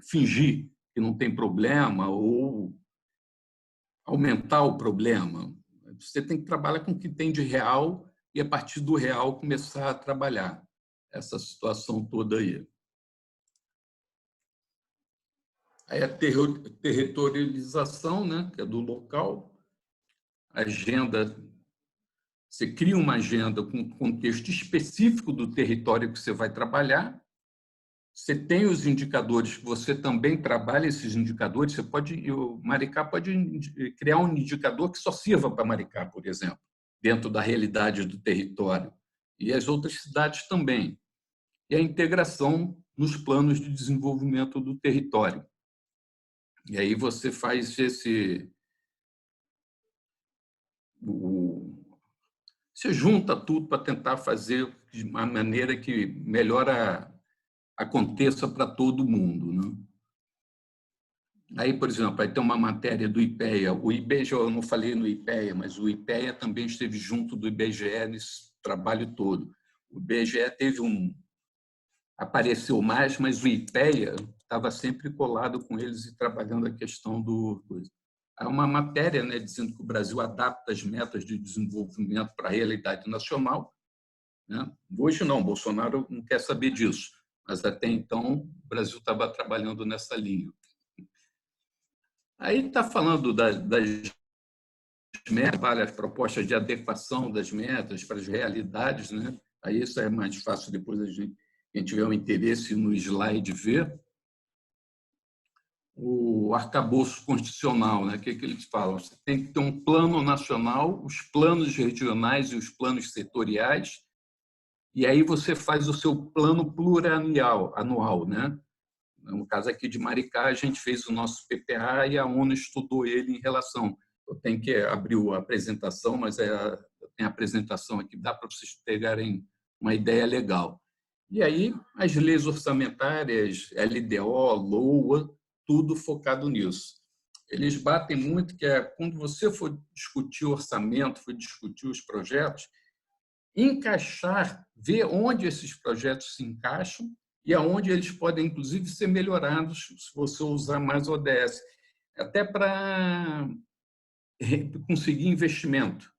fingir que não tem problema ou aumentar o problema. Você tem que trabalhar com o que tem de real e, a partir do real, começar a trabalhar essa situação toda aí. Aí a territorialização, né, que é do local. Agenda, você cria uma agenda com um contexto específico do território que você vai trabalhar. Você tem os indicadores, que você também trabalha esses indicadores. O Maricá pode criar um indicador que só sirva para Maricá, por exemplo, dentro da realidade do território. E as outras cidades também. E a integração nos planos de desenvolvimento do território. E aí você faz você junta tudo para tentar fazer de uma maneira que melhor aconteça para todo mundo, né? Aí, por exemplo, aí tem uma matéria do IPEA. O IBGE, eu não falei no IPEA, mas o IPEA também esteve junto do IBGE nesse trabalho todo. O IBGE apareceu mais, mas o IPEA estava sempre colado com eles e trabalhando a questão do... Há uma matéria, né, dizendo que o Brasil adapta as metas de desenvolvimento para a realidade nacional, né? Hoje não, Bolsonaro não quer saber disso, mas até então o Brasil estava trabalhando nessa linha. Aí está falando das metas, várias propostas de adequação das metas para as realidades, né? Aí isso é mais fácil depois quem tiver um interesse no slide ver. O arcabouço constitucional, né? O que eles falam? Você tem que ter um plano nacional, os planos regionais e os planos setoriais, e aí você faz o seu plano plurianual, né? No caso aqui de Maricá, a gente fez o nosso PPA e a ONU estudou ele em relação. Eu tenho que abrir a apresentação, mas eu tenho a apresentação aqui, dá para vocês pegarem uma ideia legal. E aí, as leis orçamentárias, LDO, LOA, tudo focado nisso. Eles batem muito que quando você for discutir orçamento, for discutir os projetos, encaixar, ver onde esses projetos se encaixam e aonde eles podem, inclusive, ser melhorados se você usar mais ODS, até para conseguir investimento.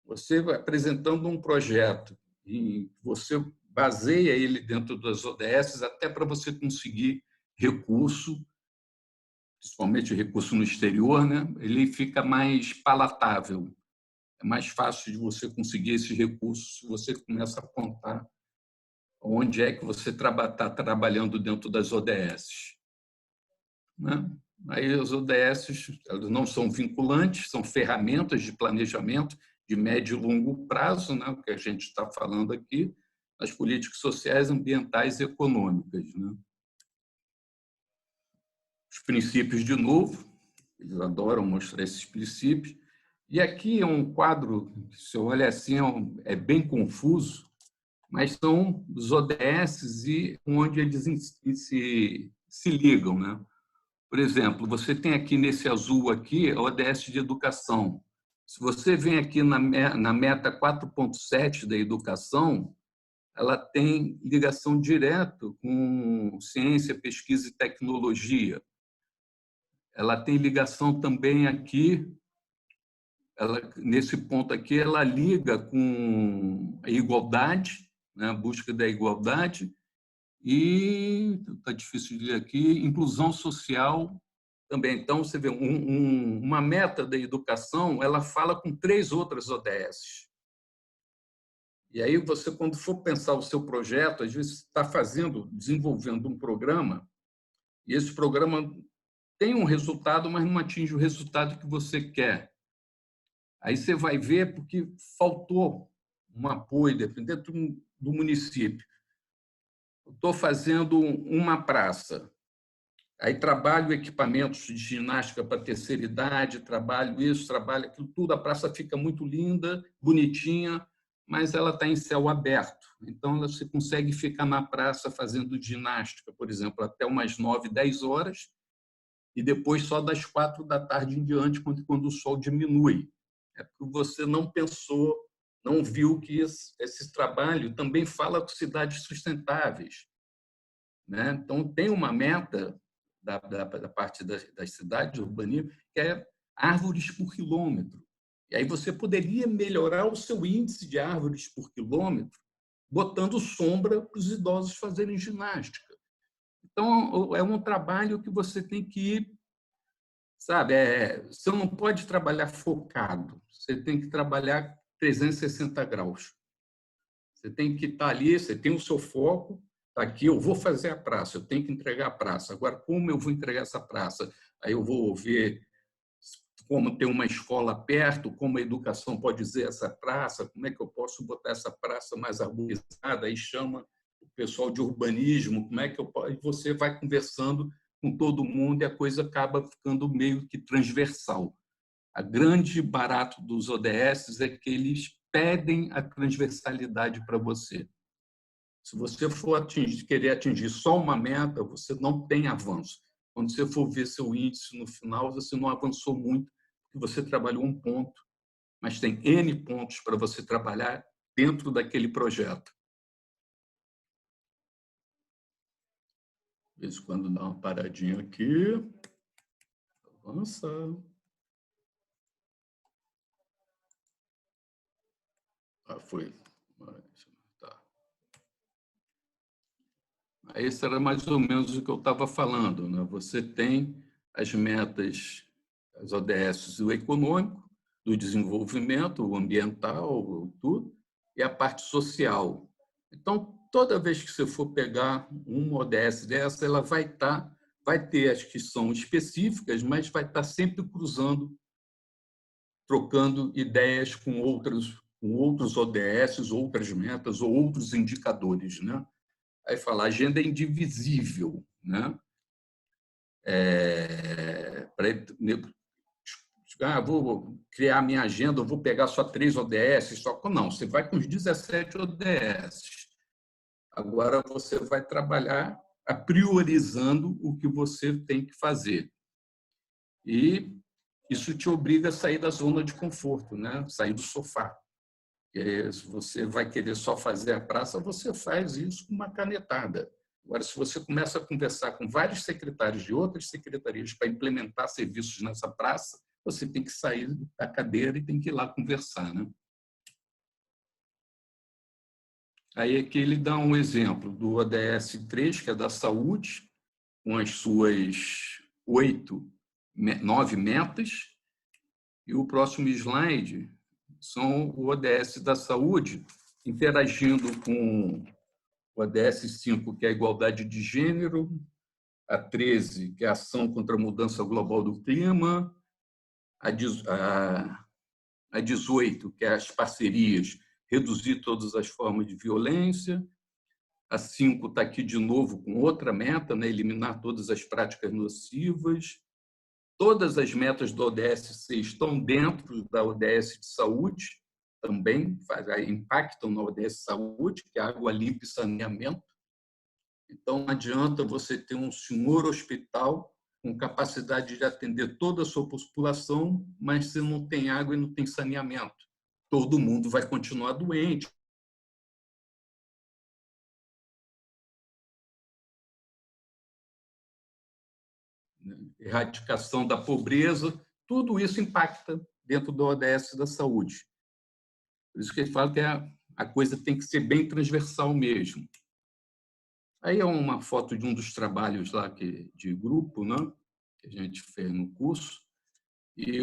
Você apresentando um projeto e você baseia ele dentro das ODS até para você conseguir recurso, principalmente recurso no exterior, né? Ele fica mais palatável. É mais fácil de você conseguir esses recursos se você começa a apontar onde é que você está trabalhando dentro das ODS. Né? Aí as ODS elas não são vinculantes, são ferramentas de planejamento de médio e longo prazo, né? O que a gente está falando aqui, as políticas sociais, ambientais e econômicas. Né? Os princípios, de novo, eles adoram mostrar esses princípios. E aqui é um quadro, se eu olhar assim, é bem confuso, mas são os ODS e onde eles se ligam. Né? Por exemplo, você tem aqui nesse azul aqui a ODS de educação. Se você vem aqui na meta 4.7 da educação, ela tem ligação direta com ciência, pesquisa e tecnologia. Ela tem ligação também aqui, nesse ponto aqui, ela liga com a igualdade, né, a busca da igualdade, e, está difícil de ler aqui, inclusão social também. Então, você vê, uma meta da educação, ela fala com 3 outras ODS. E aí, você, quando for pensar o seu projeto, às vezes está desenvolvendo um programa, e esse programa tem um resultado, mas não atinge o resultado que você quer. Aí você vai ver porque faltou um apoio dentro do município. Estou fazendo uma praça. Aí trabalho equipamentos de ginástica para terceira idade, trabalho isso, trabalho aquilo tudo. A praça fica muito linda, bonitinha, mas ela está em céu aberto. Então, você consegue ficar na praça fazendo ginástica, por exemplo, até umas 9, 10 horas, e depois só das 4 da tarde em diante, quando o sol diminui. É porque você não pensou, não viu que esse trabalho também fala com cidades sustentáveis. Né? Então, tem uma meta da parte das cidades, do urbanismo, que é árvores por quilômetro. E aí você poderia melhorar o seu índice de árvores por quilômetro botando sombra para os idosos fazerem ginástica. Então, é um trabalho que você tem que ir, sabe, você não pode trabalhar focado, você tem que trabalhar 360 graus. Você tem que estar ali, você tem o seu foco, está aqui, eu vou fazer a praça, eu tenho que entregar a praça. Agora, como eu vou entregar essa praça? Aí eu vou ver como ter uma escola perto, como a educação pode dizer essa praça, como é que eu posso botar essa praça mais arborizada, aí chama o pessoal de urbanismo, como é que eu posso... E você vai conversando com todo mundo e a coisa acaba ficando meio que transversal. A grande barato dos ODS é que eles pedem a transversalidade para você. Se você for querer atingir só uma meta, você não tem avanço. Quando você for ver seu índice no final, você não avançou muito, porque você trabalhou um ponto, mas tem N pontos para você trabalhar dentro daquele projeto. De vez em quando dá uma paradinha aqui. Avança. Foi. Tá. Esse era mais ou menos o que eu estava falando, né? Você tem as metas, as ODS, o econômico, do desenvolvimento, o ambiental, tudo, e a parte social. Então, toda vez que você for pegar uma ODS dessa, ela vai ter as que são específicas, mas vai estar sempre cruzando, trocando ideias com outros ODS, outras metas ou outros indicadores, né? Aí fala, a agenda é indivisível, né? Vou criar a minha agenda, eu vou pegar só 3 ODS, não, você vai com os 17 ODS. Agora você vai trabalhar priorizando o que você tem que fazer. E isso te obriga a sair da zona de conforto, né? Sair do sofá. Se você vai querer só fazer a praça, você faz isso com uma canetada. Agora, se você começa a conversar com vários secretários de outras secretarias para implementar serviços nessa praça, você tem que sair da cadeira e tem que ir lá conversar, né? Aí aqui ele dá um exemplo do ODS 3, que é da saúde, com as suas 9 metas, e o próximo slide são o ODS da saúde, interagindo com o ODS 5, que é a igualdade de gênero, a 13, que é a ação contra a mudança global do clima, a 18, que é as parcerias, reduzir todas as formas de violência, a 5 está aqui de novo com outra meta, né? Eliminar todas as práticas nocivas. Todas as metas do ODS 6 estão dentro da ODS de saúde, também impactam na ODS saúde, que é água limpa e saneamento. Então, não adianta você ter um senhor hospital com capacidade de atender toda a sua população, mas se não tem água e não tem saneamento. Todo mundo vai continuar doente. Erradicação da pobreza, tudo isso impacta dentro do ODS da saúde. Por isso que ele fala que a coisa tem que ser bem transversal mesmo. Aí é uma foto de um dos trabalhos lá de grupo, né, que a gente fez no curso. E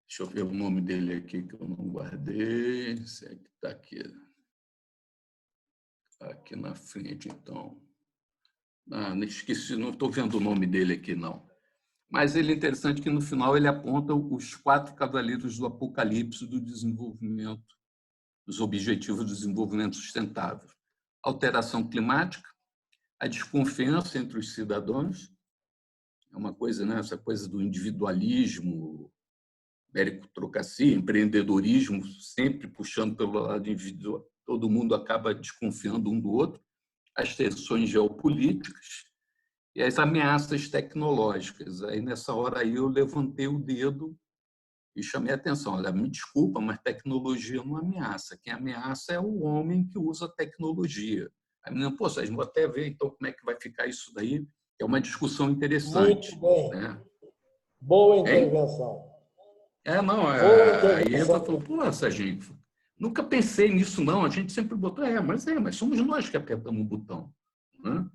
deixa eu ver o nome dele aqui, que eu não guardei. Esse aqui está aqui na frente, então. Esqueci, não estou vendo o nome dele aqui, não. Mas ele é interessante que, no final, ele aponta os 4 cavaleiros do apocalipse do desenvolvimento, dos Objetivos do Desenvolvimento Sustentável. Alteração climática, a desconfiança entre os cidadãos, é uma coisa, né, essa coisa do individualismo, meritocracia, empreendedorismo, sempre puxando pelo lado individual, todo mundo acaba desconfiando um do outro, as tensões geopolíticas e as ameaças tecnológicas. Aí, nessa hora aí, eu levantei o dedo e chamei a atenção. Olha, me desculpa, mas tecnologia não ameaça. Quem ameaça é o homem que usa tecnologia. Aí, menina, pô, vocês vão até ver, então, como é que vai ficar isso daí. É uma discussão interessante. Muito bem. Né? Boa intervenção. Não, aí ela falou, pô, Serginho, nunca pensei nisso, não. A gente sempre botou, mas somos nós que apertamos o botão. Né?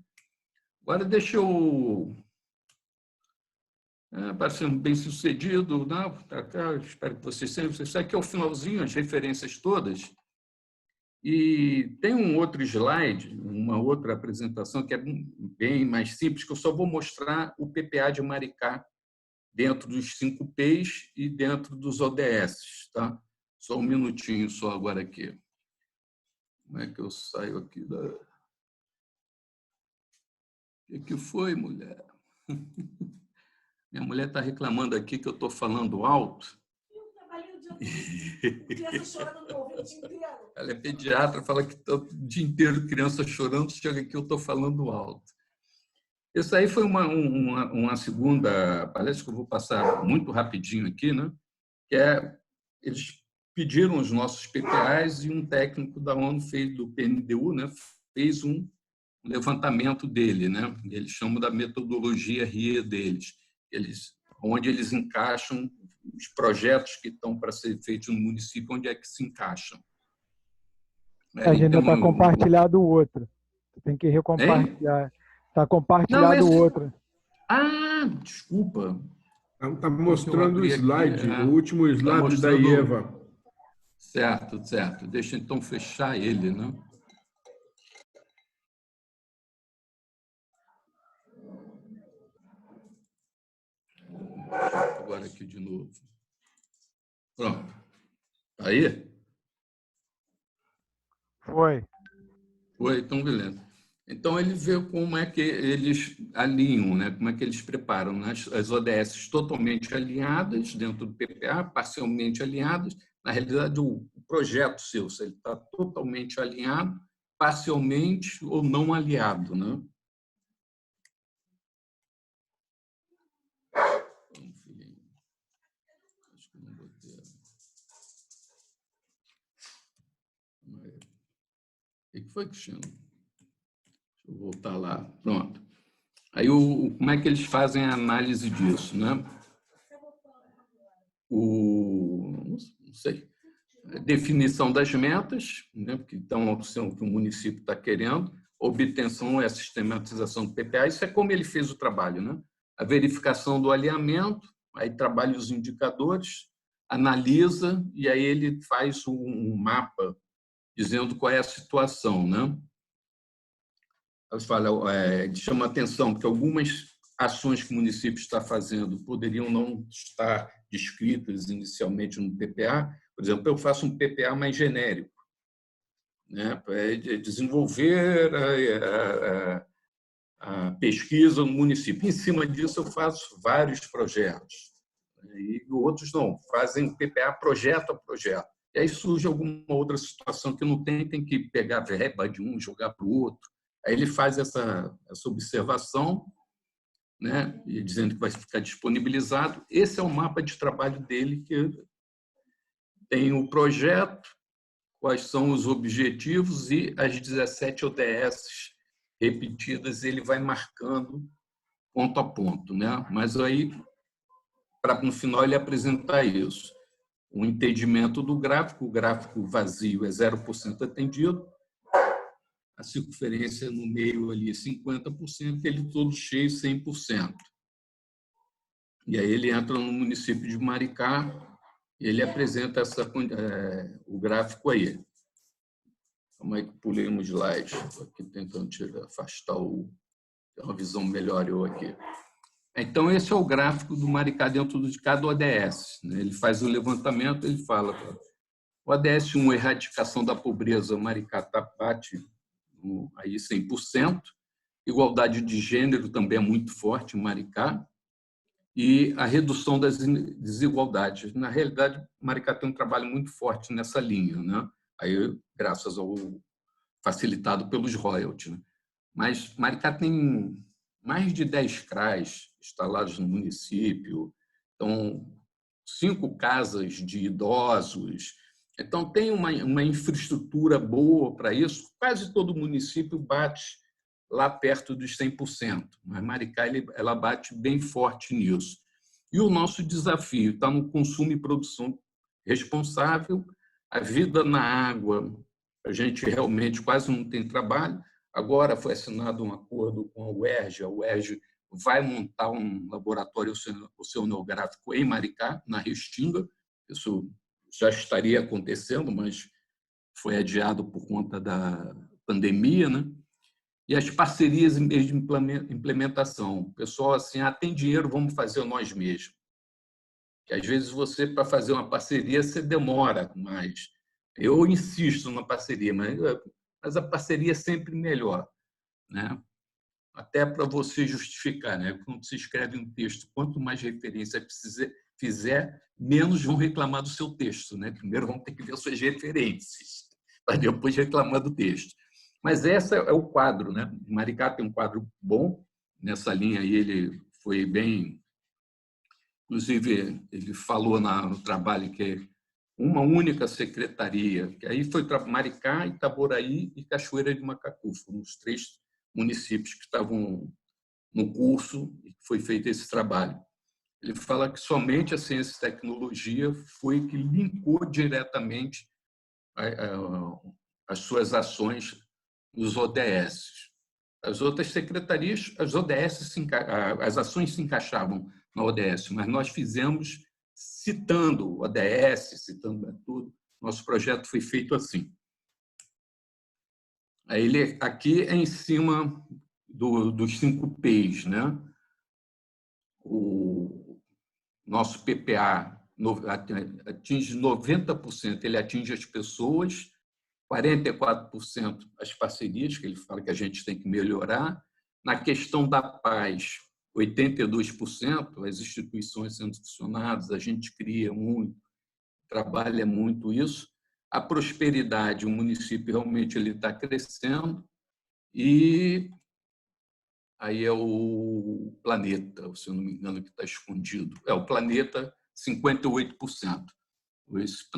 Agora, deixa eu... para ser bem sucedido, não, espero que vocês sejam. Isso aqui é o finalzinho, as referências todas. E tem um outro slide, uma outra apresentação que é bem mais simples, que eu só vou mostrar o PPA de Maricá dentro dos 5 Ps e dentro dos ODS. Tá? Só um minutinho só agora aqui. Como é que eu saio aqui da... O que foi, mulher? Minha mulher está reclamando aqui que eu estou falando alto. E o trabalhinho de Criança chorando no ouvido o dia inteiro. Ela é pediatra, fala que está o dia inteiro criança chorando, chega aqui eu estou falando alto. Isso aí foi uma segunda palestra que eu vou passar muito rapidinho aqui, né? Que eles pediram os nossos PPAs e um técnico da ONU fez, do PNDU, né? Fez um levantamento dele, né? Eles chamam da metodologia RIE deles, onde eles encaixam os projetos que estão para ser feitos no município, onde é que se encaixam. A gente ainda está compartilhado o outro. Tem que recompartilhar. Está compartilhado o outro. Ah, desculpa. Está mostrando o slide, o último slide da Ieva. Certo, certo. Deixa então fechar ele, né? Agora aqui de novo. Pronto. Aí? Foi. Foi, então beleza. Então ele vê como é que eles alinham, né? Como é que eles preparam, né? As ODS totalmente alinhadas dentro do PPA, parcialmente alinhadas. Na realidade, o projeto seu, se ele está totalmente alinhado, parcialmente ou não alinhado, né? Acho que não botei. O que foi, Cristiano? Deixa eu voltar lá. Pronto. Aí, como é que eles fazem a análise disso, né? Não sei. A definição das metas, né? Porque então, a opção que o município está querendo, obtenção e a sistematização do PPA, isso é como ele fez o trabalho, né? A verificação do alinhamento, aí trabalha os indicadores, analisa e aí ele faz um mapa dizendo qual é a situação, né? Eles falam, chama atenção, porque algumas ações que o município está fazendo poderiam não estar descritas inicialmente no PPA. Por exemplo, eu faço um PPA mais genérico, né? Desenvolver a pesquisa no município. Em cima disso, eu faço vários projetos. E outros não, fazem PPA projeto a projeto. E aí surge alguma outra situação que não tem que pegar verba de um, jogar para o outro. Aí ele faz essa observação, né, e dizendo que vai ficar disponibilizado. Esse é o mapa de trabalho dele, que tem o projeto, quais são os objetivos e as 17 ODS repetidas, ele vai marcando ponto a ponto, né? Mas aí, para no final ele apresentar isso. O entendimento do gráfico, o gráfico vazio é 0% atendido, a circunferência no meio ali 50%, ele todo cheio 100%. E aí ele entra no município de Maricá e ele apresenta o gráfico aí. Calma aí que pulei um slide, estou aqui tentando afastar uma visão melhor eu aqui. Então, esse é o gráfico do Maricá dentro de cada ODS. Ele faz o levantamento, ele fala, o ODS 1, erradicação da pobreza, o Maricá bate aí 100%, igualdade de gênero também é muito forte em Maricá, e a redução das desigualdades. Na realidade, Maricá tem um trabalho muito forte nessa linha, né? Aí, graças ao facilitado pelos royalties, né? Mas Maricá tem mais de 10 CRAs instalados no município, então 5 casas de idosos, então tem uma infraestrutura boa para isso. Quase todo município bate lá perto dos 100%, mas Maricá ela bate bem forte nisso. E o nosso desafio está no consumo e produção responsável, a vida na água, a gente realmente quase não tem trabalho. Agora foi assinado um acordo com a UERJ vai montar um laboratório oceanográfico em Maricá, na Restinga. Isso já estaria acontecendo, mas foi adiado por conta da pandemia, né? E as parcerias em vez de implementação. O pessoal assim, tem dinheiro, vamos fazer nós mesmos. Que às vezes você, para fazer uma parceria, você demora mais. Eu insisto na parceria, mas a parceria é sempre melhor, né? Até para você justificar, né? Quando você escreve um texto, quanto mais referência fizer, menos vão reclamar do seu texto, né? Primeiro vão ter que ver suas referências, para depois reclamar do texto. Mas esse é o quadro, né? O Maricá tem um quadro bom, nessa linha aí ele foi bem... Inclusive, ele falou no trabalho que é uma única secretaria, que aí foi Maricá, Itaboraí e Cachoeira de Macacu, foram os 3 municípios que estavam no curso e foi feito esse trabalho. Ele fala que somente a ciência e tecnologia foi que linkou diretamente as suas ações nos ODS. As outras secretarias, as ODS, as ações se encaixavam na ODS, mas nós fizemos citando o ODS, citando tudo. Nosso projeto foi feito assim. Aí ele aqui é em cima dos 5 P's, né? O nosso PPA atinge 90%, ele atinge as pessoas, 44% as parcerias, que ele fala que a gente tem que melhorar. Na questão da paz, 82%, as instituições sendo funcionadas, a gente cria muito, trabalha muito isso. A prosperidade, o município realmente ele está crescendo. E aí é o planeta, se eu não me engano, que está escondido. É o planeta, 58%. Esse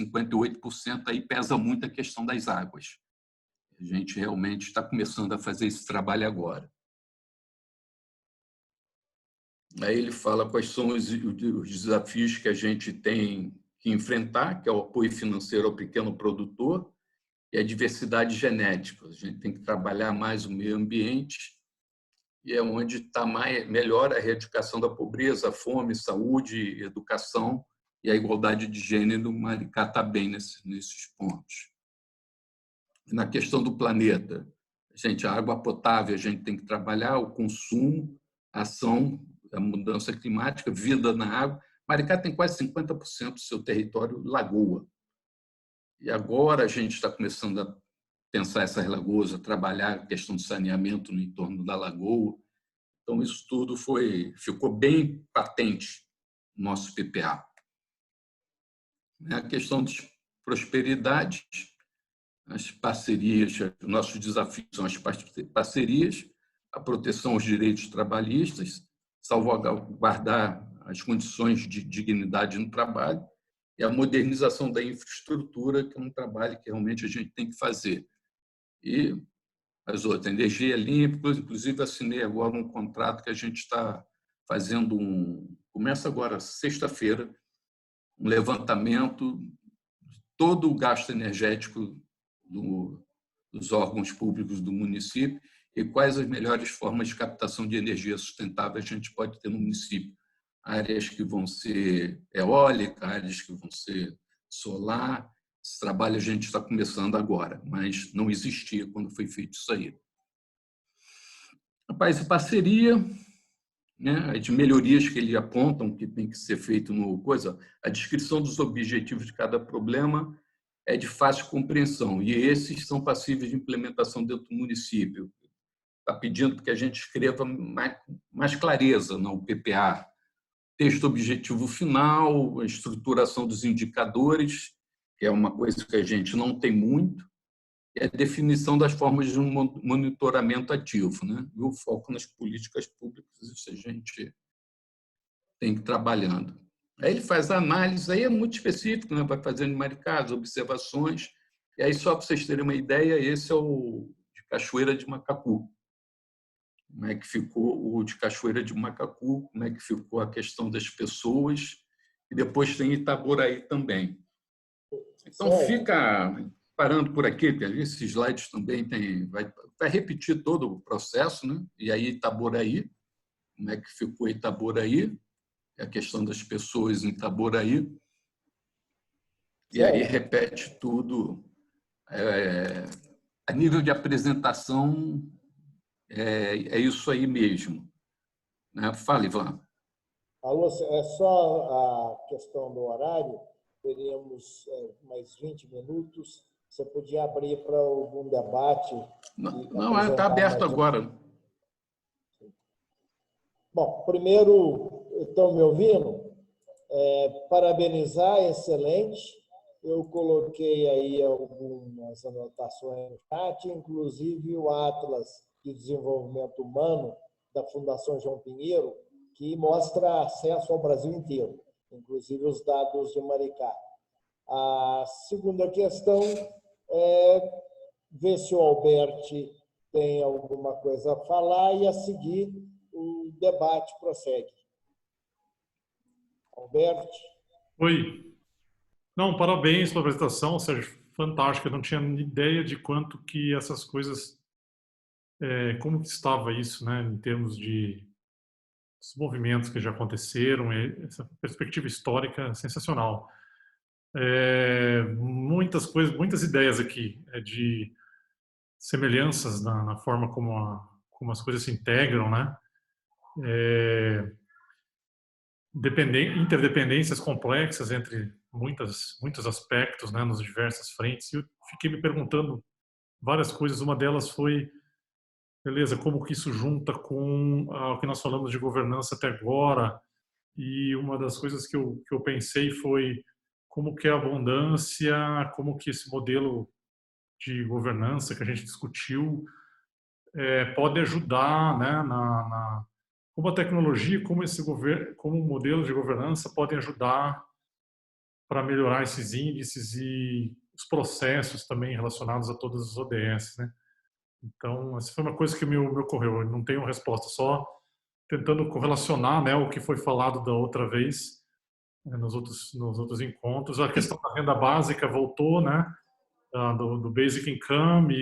58% aí pesa muito a questão das águas. A gente realmente está começando a fazer esse trabalho agora. Aí ele fala quais são os desafios que a gente tem que enfrentar, que é o apoio financeiro ao pequeno produtor e a diversidade genética. A gente tem que trabalhar mais o meio ambiente e é onde está melhor a erradicação da pobreza, a fome, saúde, educação e a igualdade de gênero. O Maricá está bem nesses pontos. Na questão do planeta, a água potável a gente tem que trabalhar, o consumo, a ação, a mudança climática, vida na água. Maricá tem quase 50% do seu território lagoa. E agora a gente está começando a pensar essas lagoas, a trabalhar a questão do saneamento no entorno da lagoa. Então, isso tudo ficou bem patente no nosso PPA. A questão de prosperidade, as parcerias, nossos desafios são as parcerias, a proteção aos direitos trabalhistas, salvaguardar as condições de dignidade no trabalho e a modernização da infraestrutura, que é um trabalho que realmente a gente tem que fazer. E as outras, energia limpa, inclusive assinei agora um contrato que a gente está fazendo começa agora, sexta-feira, um levantamento de todo o gasto energético dos órgãos públicos do município e quais as melhores formas de captação de energia sustentável a gente pode ter no município. Áreas que vão ser eólica, áreas que vão ser solar. Esse trabalho a gente está começando agora, mas não existia quando foi feito isso aí. Rapaz, parceria, né, as melhorias que ele apontam que tem que ser feito no coisa, a descrição dos objetivos de cada problema é de fácil compreensão e esses são passíveis de implementação dentro do município. Está pedindo que a gente escreva mais clareza no PPA, texto objetivo final, a estruturação dos indicadores, que é uma coisa que a gente não tem muito, e a definição das formas de um monitoramento ativo, né? E o foco nas políticas públicas, isso a gente tem que ir trabalhando. Aí ele faz a análise, aí é muito específico, né? Vai fazendo Maricá, as observações, e aí só para vocês terem uma ideia, esse é o de Cachoeira de Macacu. Como é que ficou o de Cachoeira de Macacu, como é que ficou a questão das pessoas, e depois tem Itaboraí também. Então, fica parando por aqui, porque esses slides também vai repetir todo o processo, né? E aí Itaboraí, como é que ficou Itaboraí, a questão das pessoas em Itaboraí, e aí repete tudo. A nível de apresentação, é isso aí mesmo. Né? Fala, Ivan. Alô, é só a questão do horário, teríamos mais 20 minutos. Você podia abrir para algum debate? Não, está aberto agora. Bom, primeiro, estão me ouvindo? Parabenizar, excelente. Eu coloquei aí algumas anotações no chat, inclusive o Atlas de Desenvolvimento Humano da Fundação João Pinheiro, que mostra acesso ao Brasil inteiro, inclusive os dados de Maricá. A segunda questão é ver se o Alberti tem alguma coisa a falar e, a seguir, o debate prossegue. Alberti? Oi. Não, parabéns pela apresentação, Sérgio. Fantástica. Eu não tinha ideia de quanto que essas coisas... como que estava isso, né, em termos de os movimentos que já aconteceram, essa perspectiva histórica sensacional. Muitas coisas, muitas ideias aqui de semelhanças na forma como as coisas se integram, né? Interdependências complexas entre muitos aspectos, né, nos diversas frentes. E eu fiquei me perguntando várias coisas. Uma delas foi, beleza, como que isso junta com o que nós falamos de governança até agora. E uma das coisas que eu pensei foi como que a abundância, como que esse modelo de governança que a gente discutiu pode ajudar, né, como a tecnologia, como como o modelo de governança podem ajudar para melhorar esses índices e os processos também relacionados a todas as ODS, né? Então, essa foi uma coisa que me ocorreu. Eu não tenho resposta, só tentando correlacionar, né, o que foi falado da outra vez, nos outros encontros. A questão da renda básica voltou, né, do Basic Income,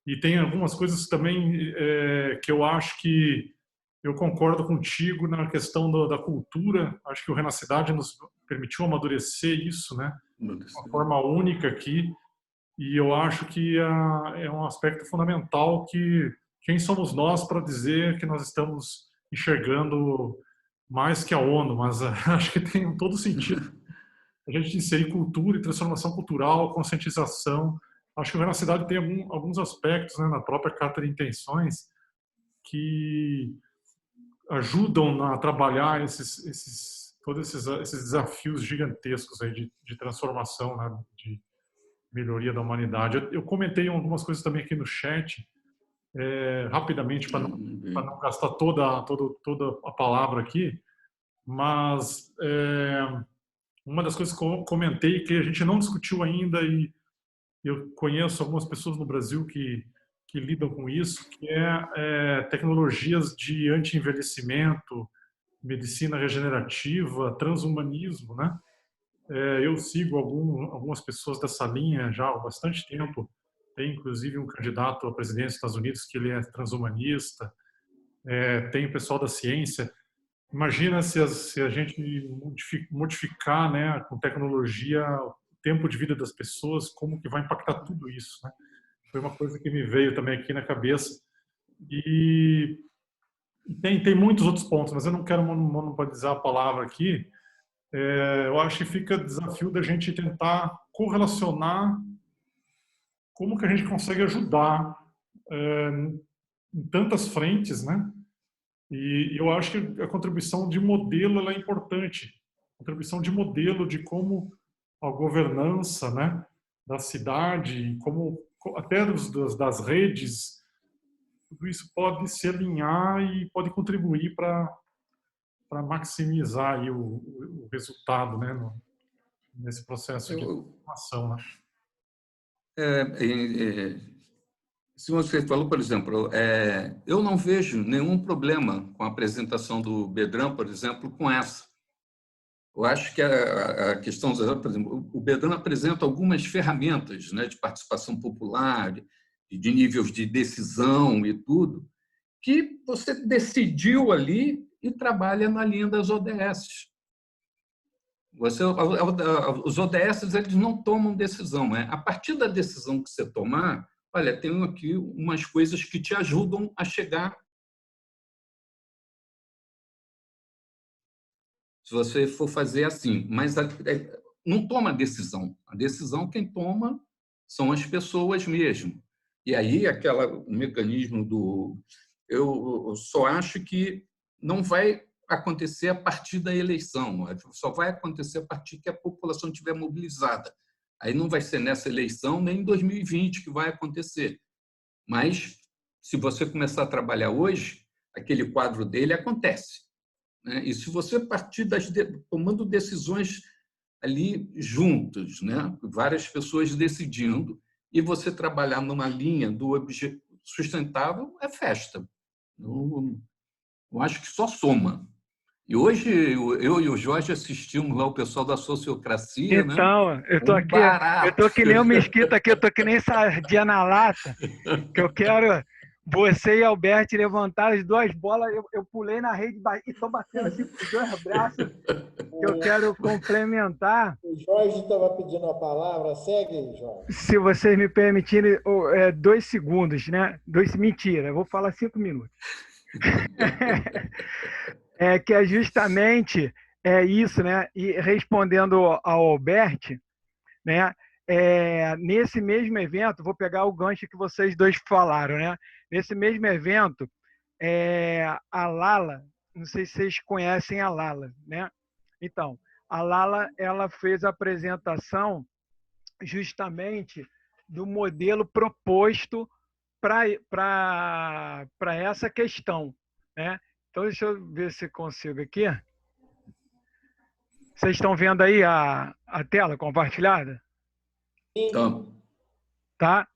e tem algumas coisas também que eu acho que eu concordo contigo na questão da cultura. Acho que o Renacidade nos permitiu amadurecer isso, né, de uma forma única aqui. E eu acho que é um aspecto fundamental que quem somos nós para dizer que nós estamos enxergando mais que a ONU, mas acho que tem todo sentido a gente inserir cultura e transformação cultural, conscientização. Acho que o Renacidade tem alguns aspectos, né, na própria Carta de Intenções que ajudam a trabalhar todos esses desafios gigantescos aí de transformação, né, de melhoria da humanidade. Eu comentei algumas coisas também aqui no chat, rapidamente, para não gastar toda a palavra aqui, mas uma das coisas que eu comentei que a gente não discutiu ainda, e eu conheço algumas pessoas no Brasil que lidam com isso, que tecnologias de anti-envelhecimento, medicina regenerativa, transhumanismo, né? Eu sigo algumas pessoas dessa linha já há bastante tempo. Tem, inclusive, um candidato à presidência dos Estados Unidos que ele é transhumanista. Tem o pessoal da ciência. Imagina se a gente modificar, né, com tecnologia, o tempo de vida das pessoas, como que vai impactar tudo isso, né? Foi uma coisa que me veio também aqui na cabeça. E tem muitos outros pontos, mas eu não quero monopolizar a palavra aqui. Eu acho que fica o desafio da gente tentar correlacionar como que a gente consegue ajudar em tantas frentes, né? E eu acho que a contribuição de modelo ela é importante. A contribuição de modelo de como a governança, né, da cidade, como até das redes, tudo isso pode se alinhar e pode contribuir para maximizar aí o resultado, né, nesse processo de transformação, né? Se você falou, por exemplo, eu não vejo nenhum problema com a apresentação do Bedran, por exemplo, com essa. Eu acho que a questão, por exemplo, o Bedran apresenta algumas ferramentas, né, de participação popular, de níveis de decisão e tudo, que você decidiu ali e trabalha na linha das ODS. Os ODS eles não tomam decisão. A partir da decisão que você tomar, olha, tem aqui umas coisas que te ajudam a chegar. Se você for fazer assim, mas não toma decisão. A decisão quem toma são as pessoas mesmo. E aí o mecanismo eu só acho que não vai acontecer a partir da eleição, só vai acontecer a partir que a população estiver mobilizada. Aí não vai ser nessa eleição nem em 2020 que vai acontecer. Mas, se você começar a trabalhar hoje, aquele quadro dele acontece, né? E se você partir tomando decisões ali juntos, né? Várias pessoas decidindo, e você trabalhar numa linha do objetivo sustentável, é festa. Eu acho que só soma. E hoje eu e o Jorge assistimos lá o pessoal da Sociocracia, então, né? eu tô aqui, eu tô que nem o Mesquita aqui, eu tô que nem sardinha na lata, que eu quero você e Alberto levantar as duas bolas, eu pulei na rede e tô batendo assim com os dois braços, que eu quero complementar. O Jorge estava pedindo a palavra, segue, Jorge. Se vocês me permitirem 2 segundos, né? Mentira, eu vou falar 5 minutos. Que é justamente isso, né? E respondendo ao Alberto, né? Nesse mesmo evento, vou pegar o gancho que vocês dois falaram, né? Nesse mesmo evento, a Lala, não sei se vocês conhecem a Lala, né? Então, a Lala, ela fez a apresentação justamente do modelo proposto para essa questão, né? Então, deixa eu ver se consigo aqui. Vocês estão vendo aí a tela compartilhada? Então, tá?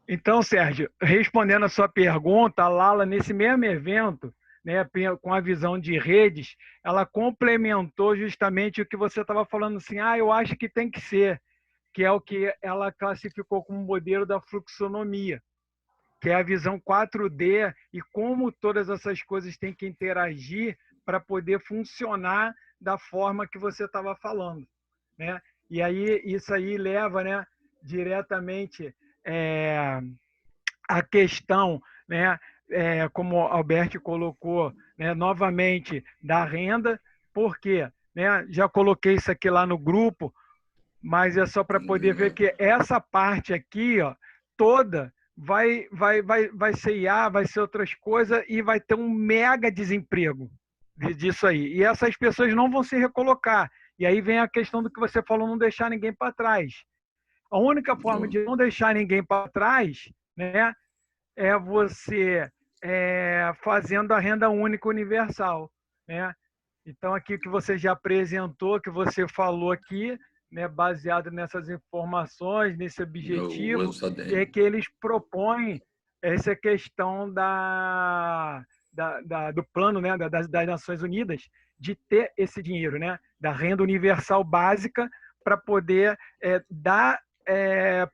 Então, Sérgio, respondendo a sua pergunta, a Lala, nesse mesmo evento, né, com a visão de redes, ela complementou justamente o que você estava falando assim, eu acho que tem que ser, que é o que ela classificou como modelo da fluxonomia, que é a visão 4D e como todas essas coisas têm que interagir para poder funcionar da forma que você estava falando, né? E aí isso aí leva, né, diretamente a questão, né, como o Alberto colocou, né, novamente da renda, porque, né, já coloquei isso aqui lá no grupo, mas é só para poder ver que essa parte aqui, ó, toda vai ser IA, vai ser outras coisas e vai ter um mega desemprego disso aí. E essas pessoas não vão se recolocar. E aí vem a questão do que você falou, não deixar ninguém para trás. A única forma de não deixar ninguém para trás, né, é você fazendo a renda única universal, né? Então, aqui que você já apresentou, que você falou aqui, né, baseado nessas informações, nesse objetivo, é que eles propõem essa questão do plano, né, das Nações Unidas, de ter esse dinheiro, né, da renda universal básica, para poder dar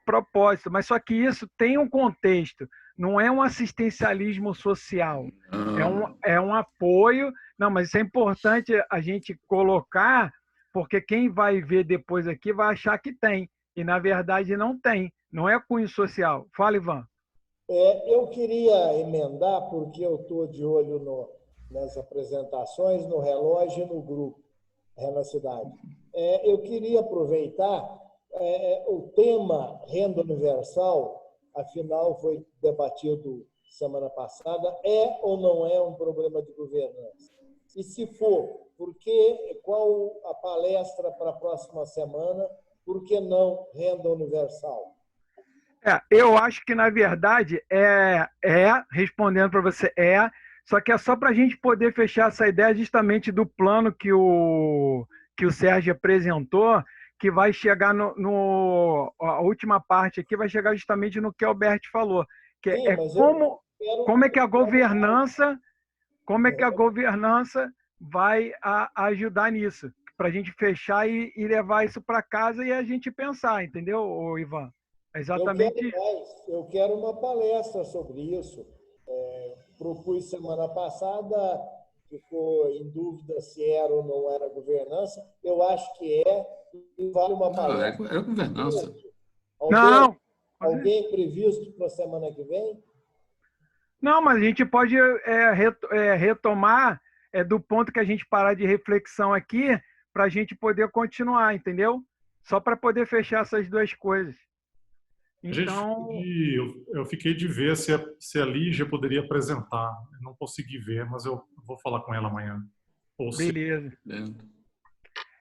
propósito. Mas só que isso tem um contexto, não é um assistencialismo social, é um apoio. Não, mas isso é importante a gente colocar, porque quem vai ver depois aqui vai achar que tem, e na verdade não tem, não é cunho social. Fala, Ivan. Eu queria emendar, porque eu estou de olho nas apresentações, no relógio e no grupo, na cidade. Eu queria aproveitar o tema renda universal, afinal foi debatido semana passada, ou não é um problema de governança? E se for, qual a palestra para a próxima semana? Por que não renda universal? Eu acho que, na verdade, respondendo para você, só que é só para a gente poder fechar essa ideia justamente do plano que o Sérgio apresentou, que vai chegar a última parte aqui, vai chegar justamente no que o Alberto falou, que como é que a governança vai ajudar nisso, para a gente fechar e levar isso para casa e a gente pensar, entendeu, Ivan? É exatamente. Eu quero uma palestra sobre isso. Propus semana passada, ficou em dúvida se era ou não era governança. Eu acho que e vale uma palestra. É governança. Alguém previsto para a semana que vem? Não, mas a gente pode retomar do ponto que a gente parar de reflexão aqui, para a gente poder continuar, entendeu? Só para poder fechar essas duas coisas. Então, eu fiquei de ver se a Lígia poderia apresentar. Eu não consegui ver, mas eu Vou falar com ela amanhã. Beleza.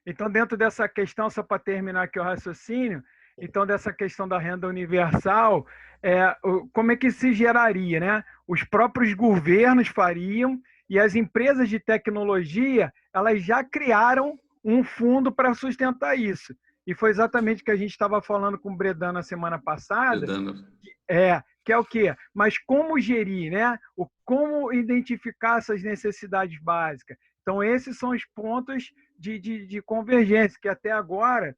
Então, dentro dessa questão, só para terminar aqui o raciocínio, então, dessa questão da renda universal, como é que se geraria, né? Os próprios governos fariam e as empresas de tecnologia, elas já criaram um fundo para sustentar isso. E foi exatamente o que a gente estava falando com o Bredan na semana passada. Que é o quê? Mas como gerir, né? Como identificar essas necessidades básicas. Então, esses são os pontos de convergência, que até agora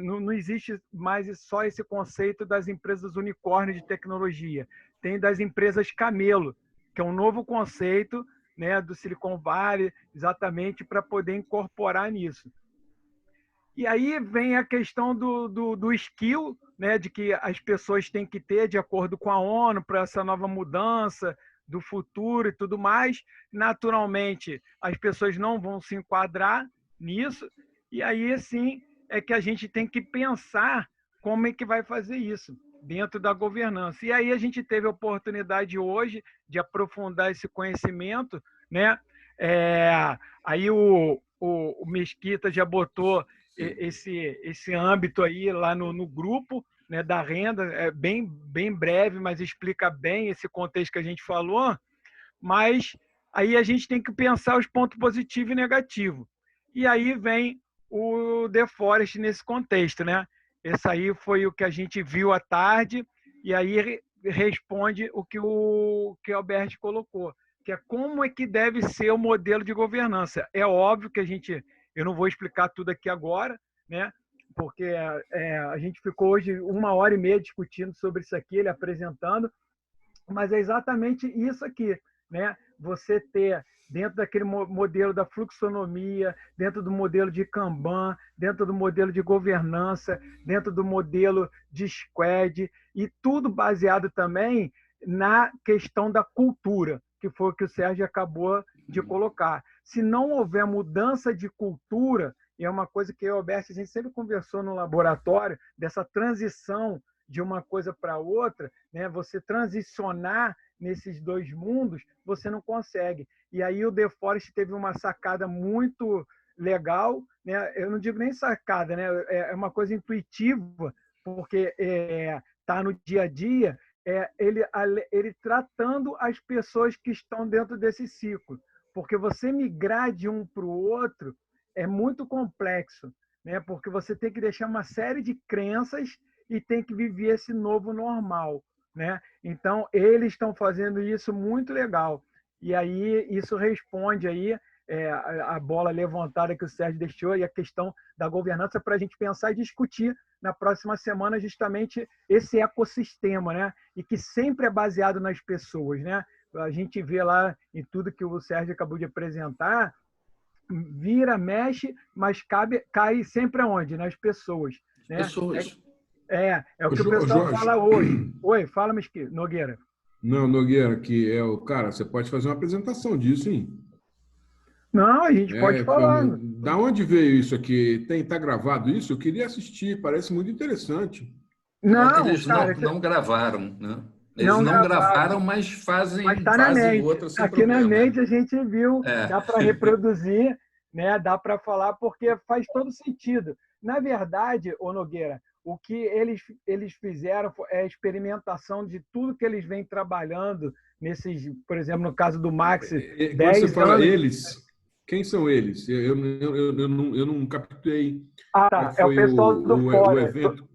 não existe mais só esse conceito das empresas unicórnio de tecnologia. Tem das empresas camelo, que é um novo conceito, né, do Silicon Valley, exatamente para poder incorporar nisso. E aí vem a questão do skill, né, de que as pessoas têm que ter, de acordo com a ONU, para essa nova mudança do futuro e tudo mais. Naturalmente, as pessoas não vão se enquadrar nisso, e aí, sim, é que a gente tem que pensar como é que vai fazer isso dentro da governança. E aí a gente teve a oportunidade hoje de aprofundar esse conhecimento, né? Aí o Mesquita já botou esse âmbito aí lá no grupo, né, da renda, bem breve, mas explica bem esse contexto que a gente falou, mas aí a gente tem que pensar os pontos positivos e negativos. E aí vem o The Forest nesse contexto, né? Esse aí foi o que a gente viu à tarde, e aí responde o que o Albert colocou, que é como é que deve ser o modelo de governança. É óbvio que eu não vou explicar tudo aqui agora, né? Porque a gente ficou hoje 1h30 discutindo sobre isso aqui, ele apresentando, mas é exatamente isso aqui, né? Você ter dentro daquele modelo da fluxonomia, dentro do modelo de Kanban, dentro do modelo de governança, dentro do modelo de squad, e tudo baseado também na questão da cultura, que foi o que o Sérgio acabou de colocar. Se não houver mudança de cultura, e é uma coisa que eu e o Alberto, a gente sempre conversou no laboratório, dessa transição de uma coisa para outra, né? Você transicionar nesses dois mundos, você não consegue. E aí o The Forest teve uma sacada muito legal, né? Eu não digo nem sacada, né? É uma coisa intuitiva, porque está no dia a dia, ele tratando as pessoas que estão dentro desse ciclo. Porque você migrar de um para o outro é muito complexo, né? Porque você tem que deixar uma série de crenças e tem que viver esse novo normal, né? Então, eles estão fazendo isso muito legal. E aí, isso responde aí a bola levantada que o Sérgio deixou e a questão da governança para a gente pensar e discutir na próxima semana justamente esse ecossistema, né? E que sempre é baseado nas pessoas, né? A gente vê lá em tudo que o Sérgio acabou de apresentar, vira, mexe, mas cai sempre aonde? Nas pessoas, né? Pessoas. É o que o pessoal Jorge. fala hoje. Oi, fala, Nogueira. Não, Nogueira, que cara, você pode fazer uma apresentação disso, hein? Não, a gente pode falar. Da onde veio isso aqui? Tá gravado isso? Eu queria assistir, parece muito interessante. Não, eles cara, não gravaram, né? Eles não gravaram, mas fazem tá na mente. outra sem Aqui problema. na mente a gente viu, dá para reproduzir, né? Dá para falar, porque faz todo sentido. Na verdade, ô Nogueira, o que eles fizeram é a experimentação de tudo que eles vêm trabalhando nesses, por exemplo, no caso do Max, 10 Quando você fala anos. eles, quem são eles? Eu não captei. Ah, tá. É o pessoal do o Forest. evento.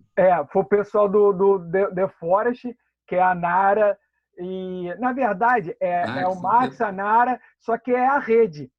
Foi o pessoal do The Forest, que é a Nara. E, na verdade, é o Max, a Nara, só que é a rede.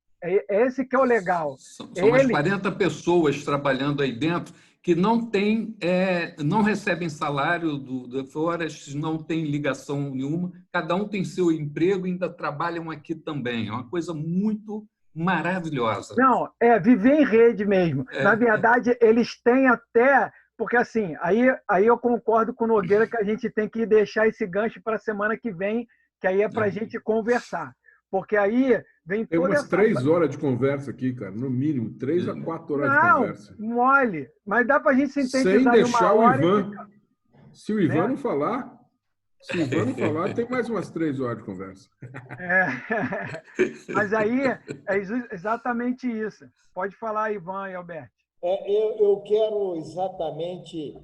Esse que é o legal. São umas 40 pessoas trabalhando aí dentro que não recebem salário do The Forest, não tem ligação nenhuma, cada um tem seu emprego e ainda trabalham aqui também. É uma coisa muito maravilhosa. Não, viver em rede mesmo. Na verdade, eles têm até... Porque, assim, aí eu concordo com o Nogueira que a gente tem que deixar esse gancho para a semana que vem, que aí é para a gente conversar. Porque aí vem Tem toda umas 3 horas de conversa aqui, cara, no mínimo, 3 a 4 horas de conversa. Não, mole. Mas dá para a gente sintetizar sem deixar em 1 hora. O Ivan. Se o Ivan não falar... Se o Ivan não falar, tem mais umas 3 horas de conversa. Mas aí é exatamente isso. Pode falar, Ivan e Alberto. Eu quero exatamente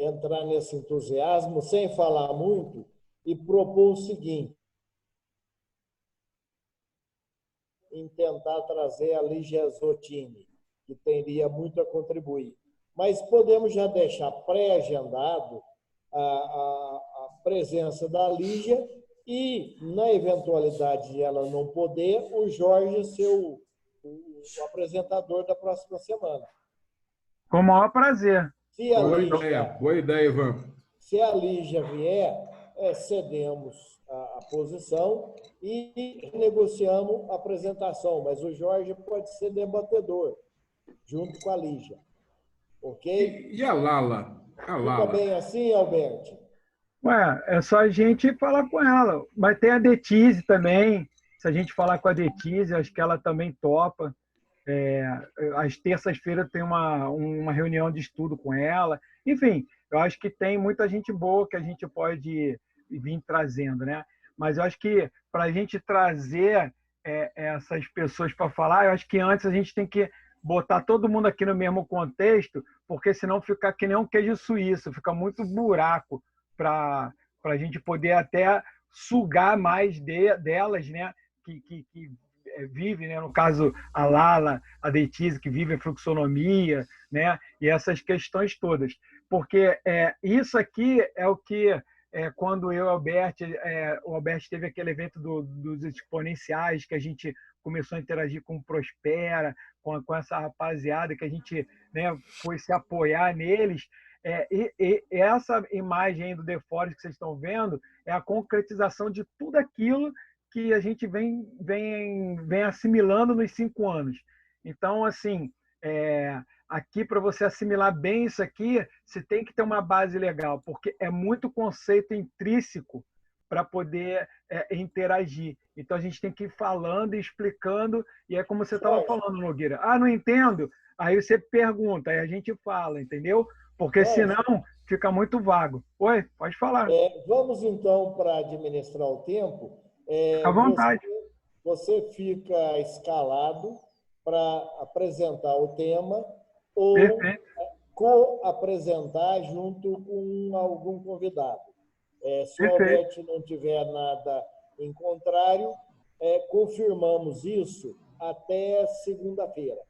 entrar nesse entusiasmo, sem falar muito, e propor o seguinte: em tentar trazer a Lígia Zottini, que teria muito a contribuir. Mas podemos já deixar pré-agendado a presença da Lígia e, na eventualidade de ela não poder, o Jorge ser o apresentador da próxima semana. Com o maior prazer. Boa ideia, Ivan. Se a Lígia vier, cedemos a posição e negociamos a apresentação, mas o Jorge pode ser debatedor, junto com a Lígia. Ok? E a Lala? Fica bem assim, Alberto? Ué, é só a gente falar com ela. Mas tem a Detise também. Se a gente falar com a Detise, acho que ela também topa. Às terças-feiras tem uma reunião de estudo com ela. Enfim, eu acho que tem muita gente boa que a gente pode vir trazendo, né? Mas eu acho que para a gente trazer essas pessoas para falar, eu acho que antes a gente tem que botar todo mundo aqui no mesmo contexto, porque senão fica que nem um queijo suíço, fica muito buraco para a gente poder até sugar mais delas, né? Que vive, né? No caso, a Lala, a Detise, que vive em fluxonomia, né? E essas questões todas. Porque isso aqui é o que, quando eu e o Alberto teve aquele evento dos exponenciais, que a gente começou a interagir com o Prospera, com essa rapaziada, que a gente, né, foi se apoiar neles. E essa imagem aí do The Forest que vocês estão vendo é a concretização de tudo aquilo que a gente vem assimilando nos 5 anos. Então, assim, aqui, para você assimilar bem isso aqui, você tem que ter uma base legal, porque é muito conceito intrínseco para poder interagir. Então, a gente tem que ir falando e explicando, e é como você estava falando, Nogueira. Não entendo? Aí você pergunta, aí a gente fala, entendeu? Porque senão fica muito vago. Oi, pode falar. Vamos, então, para administrar o tempo. À vontade. Você fica escalado para apresentar o tema ou co-apresentar junto com algum convidado. Se o Alberto não tiver nada em contrário, confirmamos isso até segunda-feira.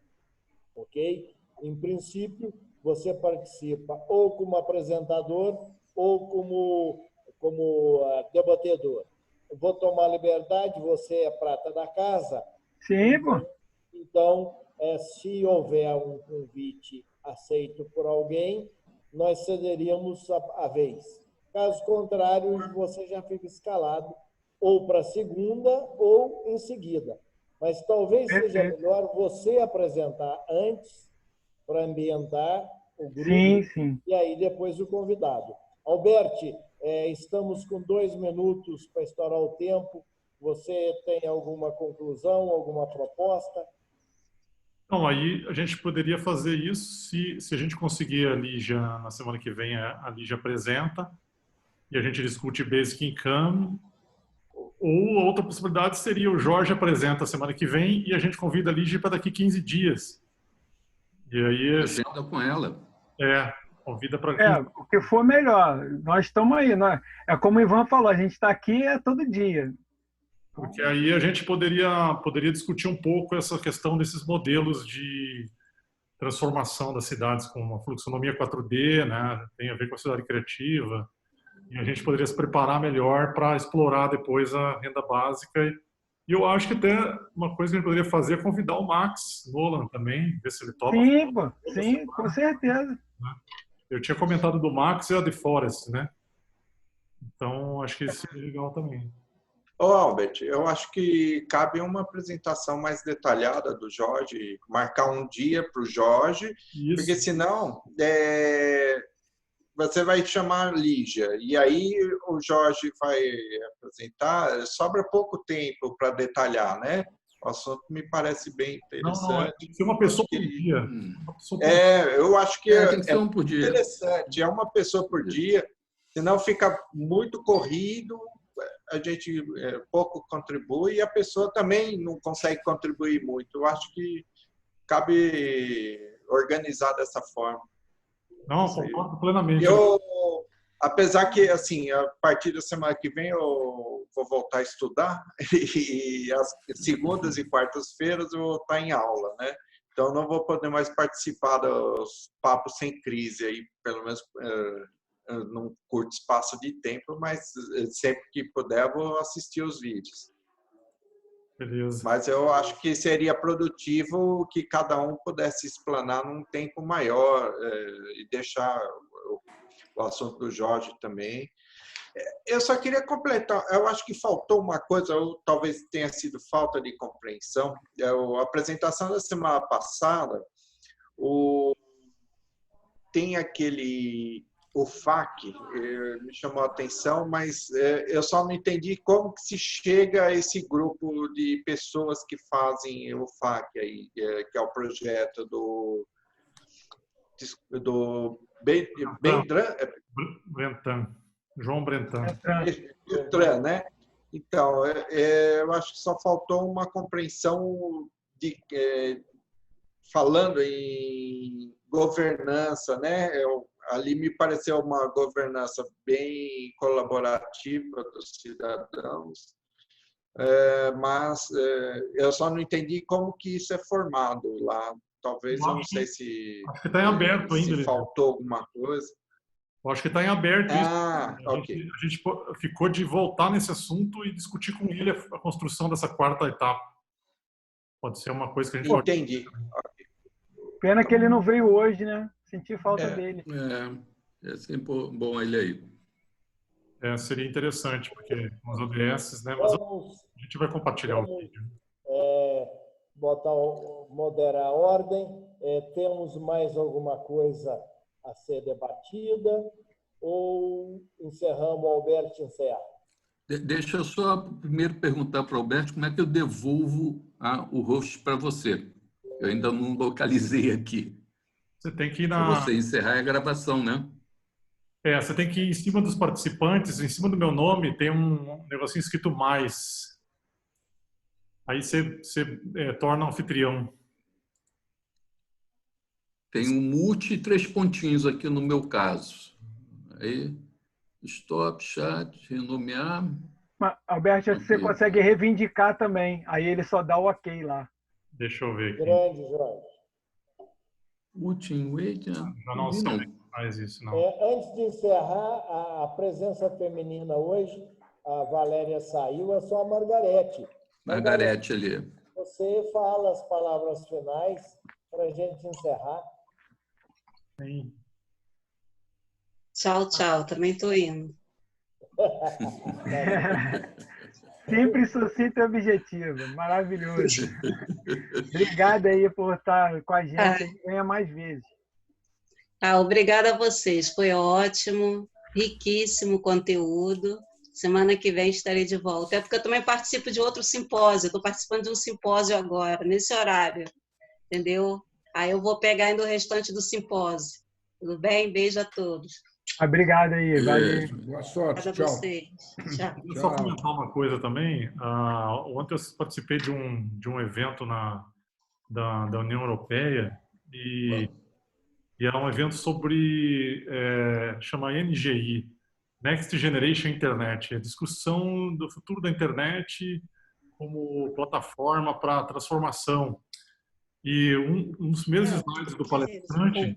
Ok? Em princípio, você participa ou como apresentador ou como debatedor. Eu vou tomar liberdade, você é prata da casa. Sim, pô. Então, se houver um convite aceito por alguém, nós cederíamos a vez. Caso contrário, você já fica escalado ou para segunda ou em seguida. Mas talvez seja melhor você apresentar antes para ambientar o grupo. Sim. E aí depois o convidado. Alberto, estamos com 2 minutos para estourar o tempo. Você tem alguma conclusão, alguma proposta? Não, aí a gente poderia fazer isso se a gente conseguir a Lígia na semana que vem, a Lígia apresenta e a gente discute Basic Income. Ou outra possibilidade seria o Jorge apresenta a semana que vem e a gente convida a Lígia para daqui 15 dias. E aí... Agenda com ela. Convida para... o que for melhor. Nós estamos aí. É como o Ivan falou, a gente está aqui todo dia. Porque aí a gente poderia discutir um pouco essa questão desses modelos de transformação das cidades com uma fluxonomia 4D, né? Tem a ver com a cidade criativa. E a gente poderia se preparar melhor para explorar depois a renda básica. E eu acho que até uma coisa que a gente poderia fazer é convidar o Max Nolan também, ver se ele topa. Sim, com certeza. Eu tinha comentado do Max e a The Forest, né? Então, acho que isso seria legal também. Albert, eu acho que cabe uma apresentação mais detalhada do Jorge, marcar um dia para o Jorge, porque senão você vai chamar a Lígia, e aí o Jorge vai apresentar, sobra pouco tempo para detalhar, né? O assunto me parece bem interessante. Tem que ser uma pessoa por dia. Eu acho que tem que ser um por dia. Interessante, uma pessoa por dia. senão fica muito corrido, a gente pouco contribui e a pessoa também não consegue contribuir muito. Eu acho que cabe organizar dessa forma. Não, concordo plenamente. Apesar que, assim, a partir da semana que vem eu vou voltar a estudar e as segundas e quartas-feiras eu vou estar em aula, né? Então, não vou poder mais participar dos papos sem crise, aí, pelo menos num curto espaço de tempo, mas sempre que puder eu vou assistir os vídeos. Beleza. Mas eu acho que seria produtivo que cada um pudesse explanar num tempo maior e deixar o assunto do Jorge também. Eu só queria completar, eu acho que faltou uma coisa, ou talvez tenha sido falta de compreensão. A apresentação da semana passada, tem o FAQ, me chamou a atenção, mas eu só não entendi como que se chega a esse grupo de pessoas que fazem o FAQ, aí, que é o projeto do Brentan. João Brentan. Brentan, né? Então, eu acho que só faltou uma compreensão falando em governança, né? Ali me pareceu uma governança bem colaborativa dos cidadãos, mas eu só não entendi como que isso é formado lá. Talvez, eu não sei se... Acho que está em aberto ainda. Se faltou alguma coisa. Eu acho que está em aberto isso. Ok. A gente ficou de voltar nesse assunto e discutir com ele a construção dessa quarta etapa. Pode ser uma coisa que a gente Entendi. Pena que ele não veio hoje, né? Senti falta dele. É sempre bom ele aí. Seria interessante, porque os OBS, né? Mas a gente vai compartilhar o vídeo. Moderar a ordem. Temos mais alguma coisa a ser debatida ou encerramos? O Alberto encerra. Deixa eu só primeiro perguntar para o Alberto como é que eu devolvo o host para você. Eu ainda não localizei aqui. Você tem que ir na... Se você encerrar a gravação, né? Você tem que ir em cima dos participantes, em cima do meu nome, tem um negocinho escrito mais. Aí você torna anfitrião. Tem um mute e 3 pontinhos aqui no meu caso. Aí, stop, chat, renomear. Mas, Alberto, você consegue reivindicar também. Aí ele só dá o ok lá. Deixa eu ver aqui. Grande, Jorge. Mute, wait. Não faz isso, não. Antes de encerrar, a presença feminina hoje, a Valéria saiu, é só a Margarete. Margarete ali. Você fala as palavras finais para a gente encerrar. Sim. Tchau, tchau. Também estou indo. Sempre sucinto e objetivo. Maravilhoso. Obrigado aí por estar com a gente. Venha mais vezes. Obrigada a vocês. Foi ótimo, riquíssimo conteúdo. Semana que vem estarei de volta. É porque eu também participo de outro simpósio. Estou participando de um simpósio agora, nesse horário. Entendeu? Aí eu vou pegar ainda o restante do simpósio. Tudo bem? Beijo a todos. Obrigado aí. Valeu. Boa sorte. Tchau. Tchau. Vou só comentar uma coisa também. Ontem eu participei de um evento da União Europeia e era um evento sobre chama NGI, Next Generation Internet, a discussão do futuro da internet como plataforma para transformação. E um dos primeiros slides do palestrante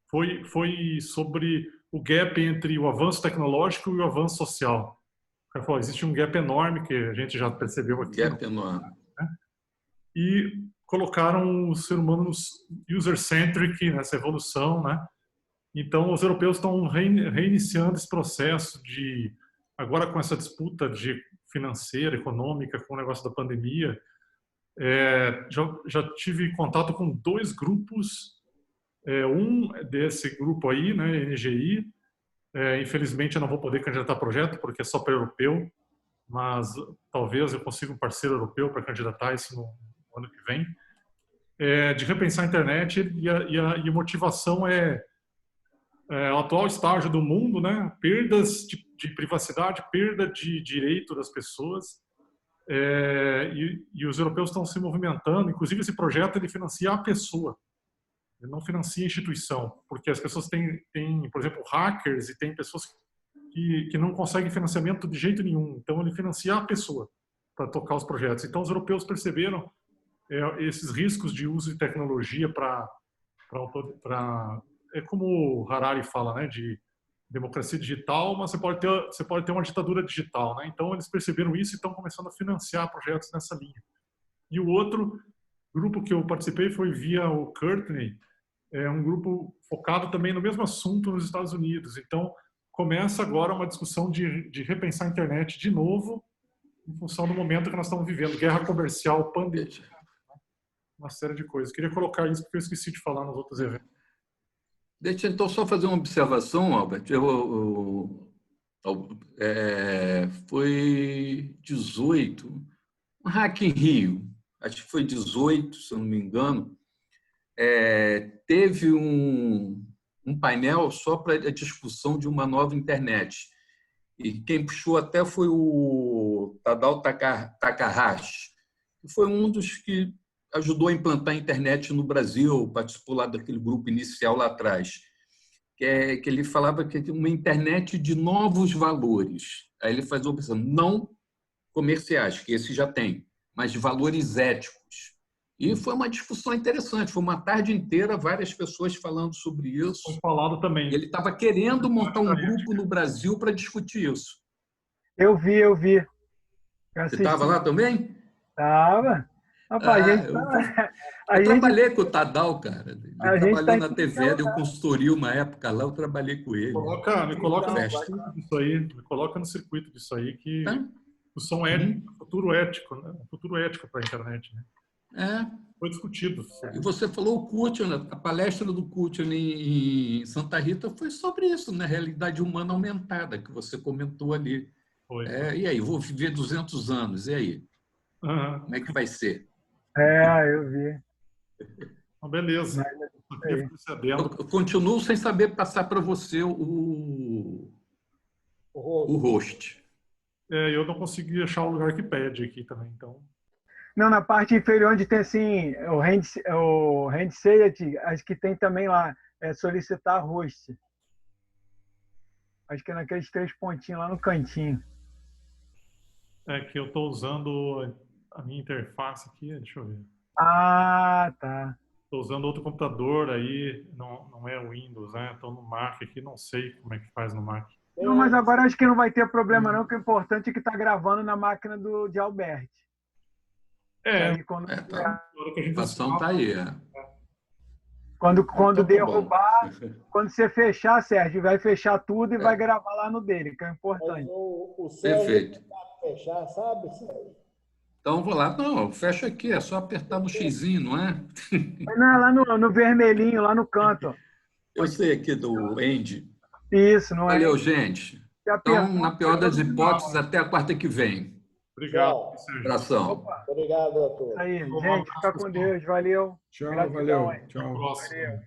foi sobre o gap entre o avanço tecnológico e o avanço social. O cara falou, existe um gap enorme que a gente já percebeu aqui. Gap enorme. Né? E colocaram o ser humano user-centric nessa evolução, né? Então, os europeus estão reiniciando esse processo de, agora com essa disputa financeira, econômica, com o negócio da pandemia, já tive contato com 2 grupos, um desse grupo aí, né, NGI, infelizmente eu não vou poder candidatar a projeto, porque é só para europeu, mas talvez eu consiga um parceiro europeu para candidatar isso no ano que vem, de repensar a internet, e a motivação é o atual estágio do mundo, né? Perdas de privacidade, perda de direito das pessoas. E os europeus estão se movimentando. Inclusive, esse projeto ele financia a pessoa. Ele não financia a instituição, porque as pessoas têm, por exemplo, hackers e tem pessoas que não conseguem financiamento de jeito nenhum. Então, ele financia a pessoa para tocar os projetos. Então, os europeus perceberam esses riscos de uso de tecnologia é como o Harari fala, né, de democracia digital, mas você pode ter uma ditadura digital, né? Então, eles perceberam isso e estão começando a financiar projetos nessa linha. E o outro grupo que eu participei foi via o Courtney, um grupo focado também no mesmo assunto nos Estados Unidos. Então, começa agora uma discussão de repensar a internet de novo, em função do momento que nós estamos vivendo, guerra comercial, pandemia, uma série de coisas. Queria colocar isso porque eu esqueci de falar nos outros eventos. Deixa eu então só fazer uma observação, Albert. Foi 18, um Hack em Rio, acho que foi 18, se eu não me engano, teve um painel só para a discussão de uma nova internet. E quem puxou até foi o Tadao Takahashi, que foi um dos que ajudou a implantar a internet no Brasil, participou lá daquele grupo inicial lá atrás, que ele falava que uma internet de novos valores. Aí ele faz uma opção, não comerciais, que esse já tem, mas de valores éticos. E foi uma discussão interessante, foi uma tarde inteira, várias pessoas falando sobre isso. Foi falado também. E ele estava querendo montar um grupo no Brasil para discutir isso. Eu vi. Você estava lá também? Estava. Rapaz, eu trabalhei com o Tadao, cara. Ele trabalhou na TV, eu consultoria uma época lá, eu trabalhei com ele. Me coloca no circuito disso aí. Me coloca no circuito disso aí, que o som é futuro ético, né? Futuro ético para a internet, né? Foi discutido. E você falou o Kuchner, a palestra do Kuchner em Santa Rita foi sobre isso, né? Realidade humana aumentada, que você comentou ali. E aí, vou viver 200 anos, e aí? Como é que vai ser? Eu vi. Beleza. Eu continuo sem saber passar para você o host. Eu não consegui achar o lugar que pede aqui também, então... Não, na parte inferior onde tem assim, o handset, acho que tem também lá, solicitar host. Acho que é naqueles 3 pontinhos lá no cantinho. Que eu estou usando a minha interface aqui, deixa eu ver. Ah, tá. Estou usando outro computador aí, não é o Windows, né? Estou no Mac aqui, não sei como é que faz no Mac. Não, mas agora acho que não vai ter problema não, que o importante é que está gravando na máquina de Albert. A situação está aí. Quando derrubar, quando você fechar, Sérgio, vai fechar tudo e vai gravar lá no dele, que é importante. O Perfeito. Fechar, sabe, Sérgio? Então, vou lá. Não, fecha aqui, é só apertar no xizinho, não é? Não, lá no vermelhinho, lá no canto. Eu sei aqui do Andy. Isso, não é? Valeu, gente. Então, na pior das hipóteses, até a quarta que vem. Obrigado. Abração. Obrigado a todos. Aí, gente, fica com Deus. Valeu. Tchau, Gratidão, valeu. hein? Tchau. Valeu.